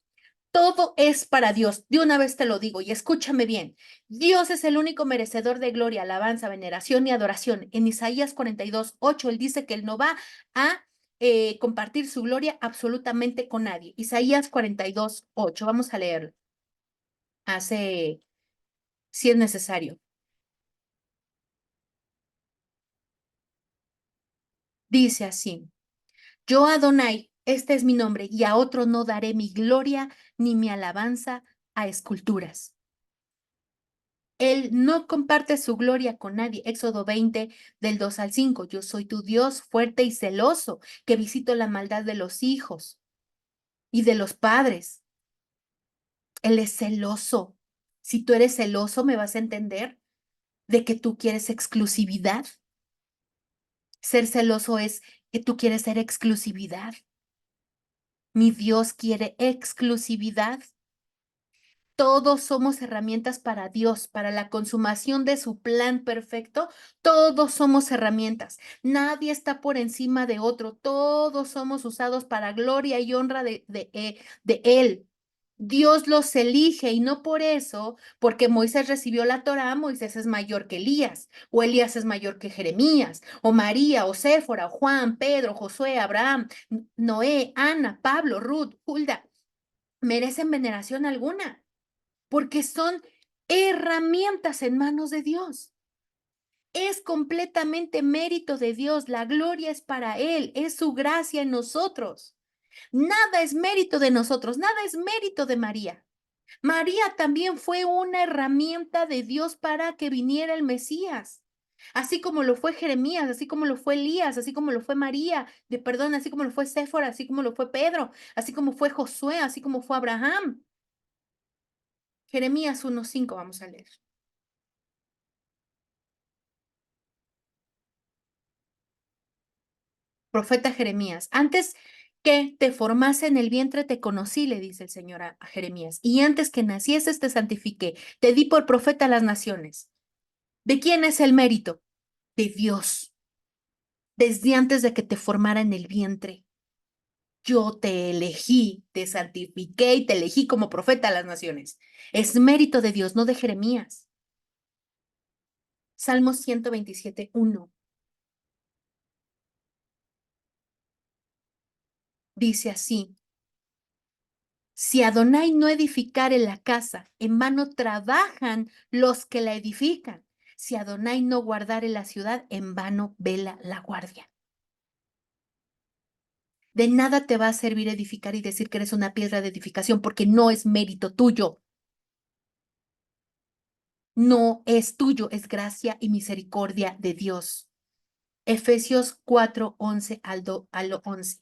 [SPEAKER 1] todo es para Dios. De una vez te lo digo y escúchame bien. Dios es el único merecedor de gloria, alabanza, veneración y adoración. En Isaías 42:8, él dice que él no va a compartir su gloria absolutamente con nadie. Isaías 42:8, vamos a leerlo. Hace, si es necesario. Dice así, yo Adonai, este es mi nombre, y a otro no daré mi gloria ni mi alabanza a esculturas. Él no comparte su gloria con nadie. Éxodo 20, del 2 al 5. Yo soy tu Dios fuerte y celoso, que visito la maldad de los hijos y de los padres. Él es celoso. Si tú eres celoso, me vas a entender de que tú quieres exclusividad. Ser celoso es que tú quieres ser exclusividad. Mi Dios quiere exclusividad. Todos somos herramientas para Dios, para la consumación de su plan perfecto. Todos somos herramientas. Nadie está por encima de otro. Todos somos usados para gloria y honra de Él. Dios los elige y no por eso, porque Moisés recibió la Torá, Moisés es mayor que Elías, o Elías es mayor que Jeremías, o María, o Séfora, o Juan, Pedro, Josué, Abraham, Noé, Ana, Pablo, Ruth, Hulda, merecen veneración alguna porque son herramientas en manos de Dios. Es completamente mérito de Dios, la gloria es para Él, es su gracia en nosotros. Nada es mérito de nosotros, nada es mérito de María. María también fue una herramienta de Dios para que viniera el Mesías. Así como lo fue Jeremías, así como lo fue Elías, así como lo fue María, perdón, así como lo fue Séfora, así como lo fue Pedro, así como fue Josué, así como fue Abraham. Jeremías 1:5 vamos a leer. Profeta Jeremías, antes que te formase en el vientre te conocí, le dice el Señor a Jeremías, y antes que nacieses te santifiqué, te di por profeta a las naciones. ¿De quién es el mérito? De Dios. Desde antes de que te formara en el vientre, yo te elegí, te santifiqué y te elegí como profeta a las naciones. Es mérito de Dios, no de Jeremías. Salmo 127:1 dice así. Si Adonai no edificare la casa, en vano trabajan los que la edifican. Si Adonai no guardare la ciudad, en vano vela la guardia. De nada te va a servir edificar y decir que eres una piedra de edificación porque no es mérito tuyo. No es tuyo, es gracia y misericordia de Dios. Efesios 4:11 al 11.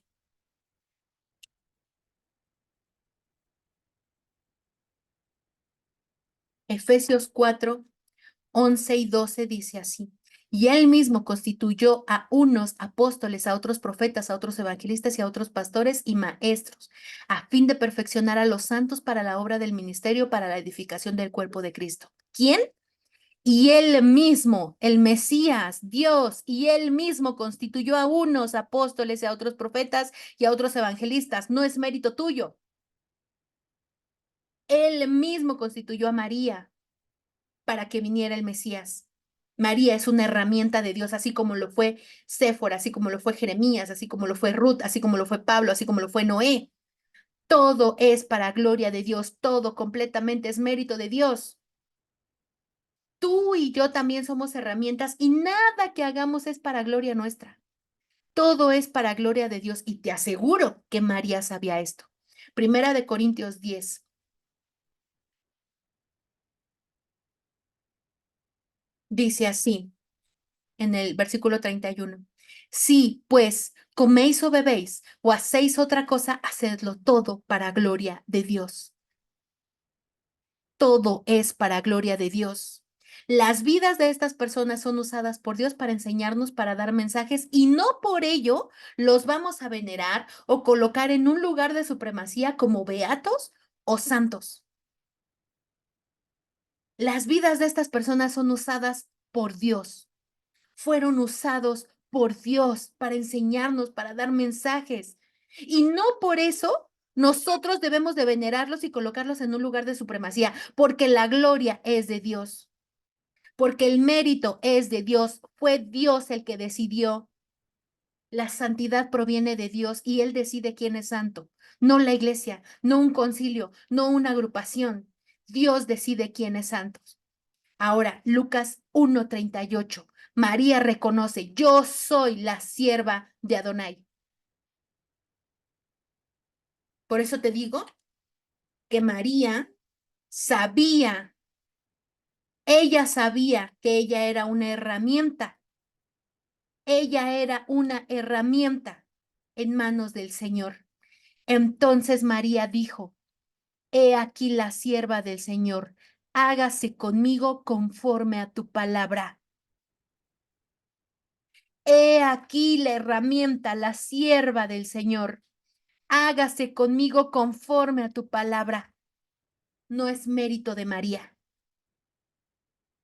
[SPEAKER 1] Efesios 4:11 y 12 dice así. Y él mismo constituyó a unos apóstoles, a otros profetas, a otros evangelistas y a otros pastores y maestros, a fin de perfeccionar a los santos para la obra del ministerio, para la edificación del cuerpo de Cristo. ¿Quién? Y él mismo, el Mesías, Dios, y él mismo constituyó a unos apóstoles y a otros profetas y a otros evangelistas. No es mérito tuyo. Él mismo constituyó a María para que viniera el Mesías. María es una herramienta de Dios, así como lo fue Séfora, así como lo fue Jeremías, así como lo fue Ruth, así como lo fue Pablo, así como lo fue Noé. Todo es para gloria de Dios, todo completamente es mérito de Dios. Tú y yo también somos herramientas y nada que hagamos es para gloria nuestra. Todo es para gloria de Dios y te aseguro que María sabía esto. Primera de Corintios 10 dice así en el versículo 31. Si, pues, coméis o bebéis o hacéis otra cosa, hacedlo todo para gloria de Dios. Todo es para gloria de Dios. Las vidas de estas personas son usadas por Dios para enseñarnos, para dar mensajes y no por ello los vamos a venerar o colocar en un lugar de supremacía como beatos o santos. Las vidas de estas personas son usadas por Dios. Fueron usados por Dios para enseñarnos, para dar mensajes. Y no por eso nosotros debemos de venerarlos y colocarlos en un lugar de supremacía, porque la gloria es de Dios, porque el mérito es de Dios. Fue Dios el que decidió. La santidad proviene de Dios y Él decide quién es santo, no la iglesia, no un concilio, no una agrupación. Dios decide quién es santo. Ahora, Lucas 1:38. María reconoce, yo soy la sierva de Adonai. Por eso te digo que María sabía, ella sabía que ella era una herramienta. Ella era una herramienta en manos del Señor. Entonces María dijo, he aquí la sierva del Señor, hágase conmigo conforme a tu palabra. He aquí la herramienta, la sierva del Señor. Hágase conmigo conforme a tu palabra. No es mérito de María.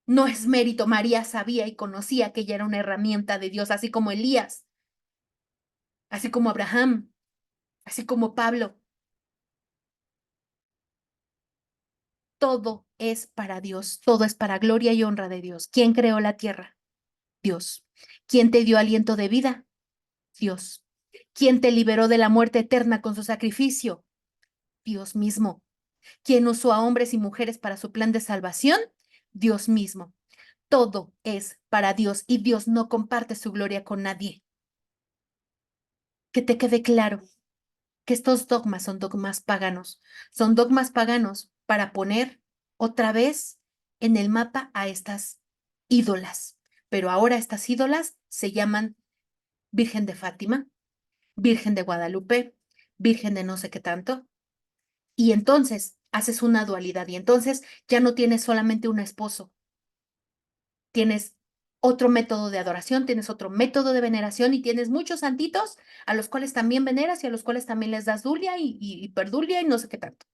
[SPEAKER 1] No es mérito. María sabía y conocía que ella era una herramienta de Dios, así como Elías, así como Abraham, así como Pablo. Todo es para Dios. Todo es para gloria y honra de Dios. ¿Quién creó la tierra? Dios. ¿Quién te dio aliento de vida? Dios. ¿Quién te liberó de la muerte eterna con su sacrificio? Dios mismo. ¿Quién usó a hombres y mujeres para su plan de salvación? Dios mismo. Todo es para Dios y Dios no comparte su gloria con nadie. Que te quede claro que estos dogmas son dogmas paganos. Son dogmas paganos para poner otra vez en el mapa a estas ídolas. Pero ahora estas ídolas se llaman Virgen de Fátima, Virgen de Guadalupe, Virgen de no sé qué tanto. Y entonces haces una dualidad y entonces ya no tienes solamente un esposo, tienes otro método de adoración, tienes otro método de veneración y tienes muchos santitos a los cuales también veneras y a los cuales también les das dulia y perdulia y no sé qué tanto.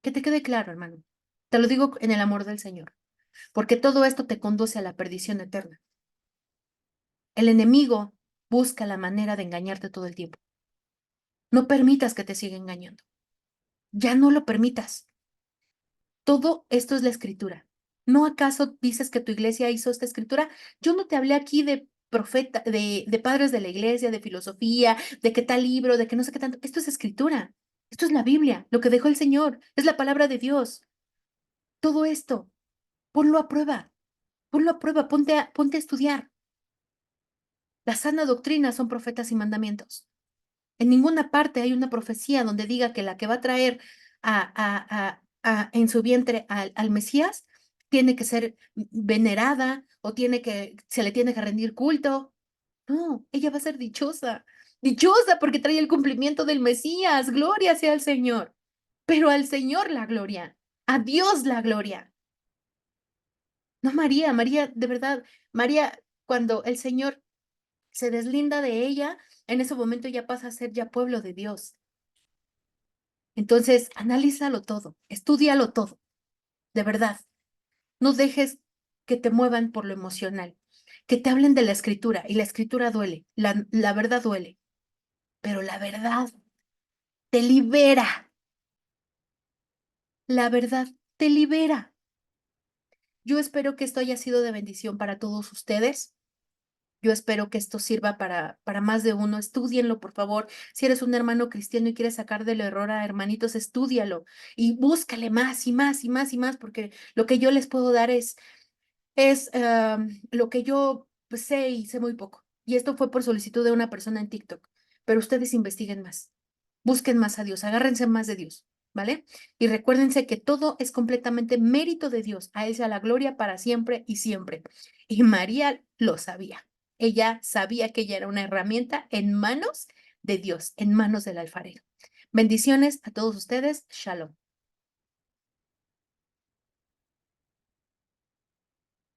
[SPEAKER 1] Que te quede claro, hermano. Te lo digo en el amor del Señor, porque todo esto te conduce a la perdición eterna. El enemigo busca la manera de engañarte todo el tiempo. No permitas que te siga engañando. Ya no lo permitas. Todo esto es la escritura. ¿No acaso dices que tu iglesia hizo esta escritura? Yo no te hablé aquí de profeta, de padres de la iglesia, de filosofía, de qué tal libro, de que no sé qué tanto. Esto es escritura. Esto es la Biblia, lo que dejó el Señor. Es la palabra de Dios. Todo esto, ponlo a prueba. Ponlo a prueba, ponte a estudiar. La sana doctrina son profetas y mandamientos. En ninguna parte hay una profecía donde diga que la que va a traer en su vientre al Mesías tiene que ser venerada o se le tiene que rendir culto. No, ella va a ser dichosa, dichosa porque trae el cumplimiento del Mesías. Gloria sea al Señor. Pero al Señor la gloria, a Dios la gloria. No María, María, de verdad, María, cuando el Señor se deslinda de ella, en ese momento ya pasa a ser ya pueblo de Dios. Entonces, analízalo todo, estúdialo todo, de verdad. No dejes que te muevan por lo emocional, que te hablen de la escritura, y la escritura duele, la verdad duele, pero la verdad te libera, la verdad te libera. Yo espero que esto haya sido de bendición para todos ustedes. Yo espero que esto sirva para más de uno. Estúdienlo, por favor. Si eres un hermano cristiano y quieres sacar del error a hermanitos, estúdialo y búscale más y más y más y más, porque lo que yo les puedo dar es lo que yo sé y sé muy poco. Y esto fue por solicitud de una persona en TikTok. Pero ustedes investiguen más, busquen más a Dios, agárrense más de Dios, ¿vale? Y recuérdense que todo es completamente mérito de Dios. A Él sea la gloria para siempre y siempre. Y María lo sabía. Ella sabía que ella era una herramienta en manos de Dios, en manos del alfarero. Bendiciones a todos ustedes. Shalom.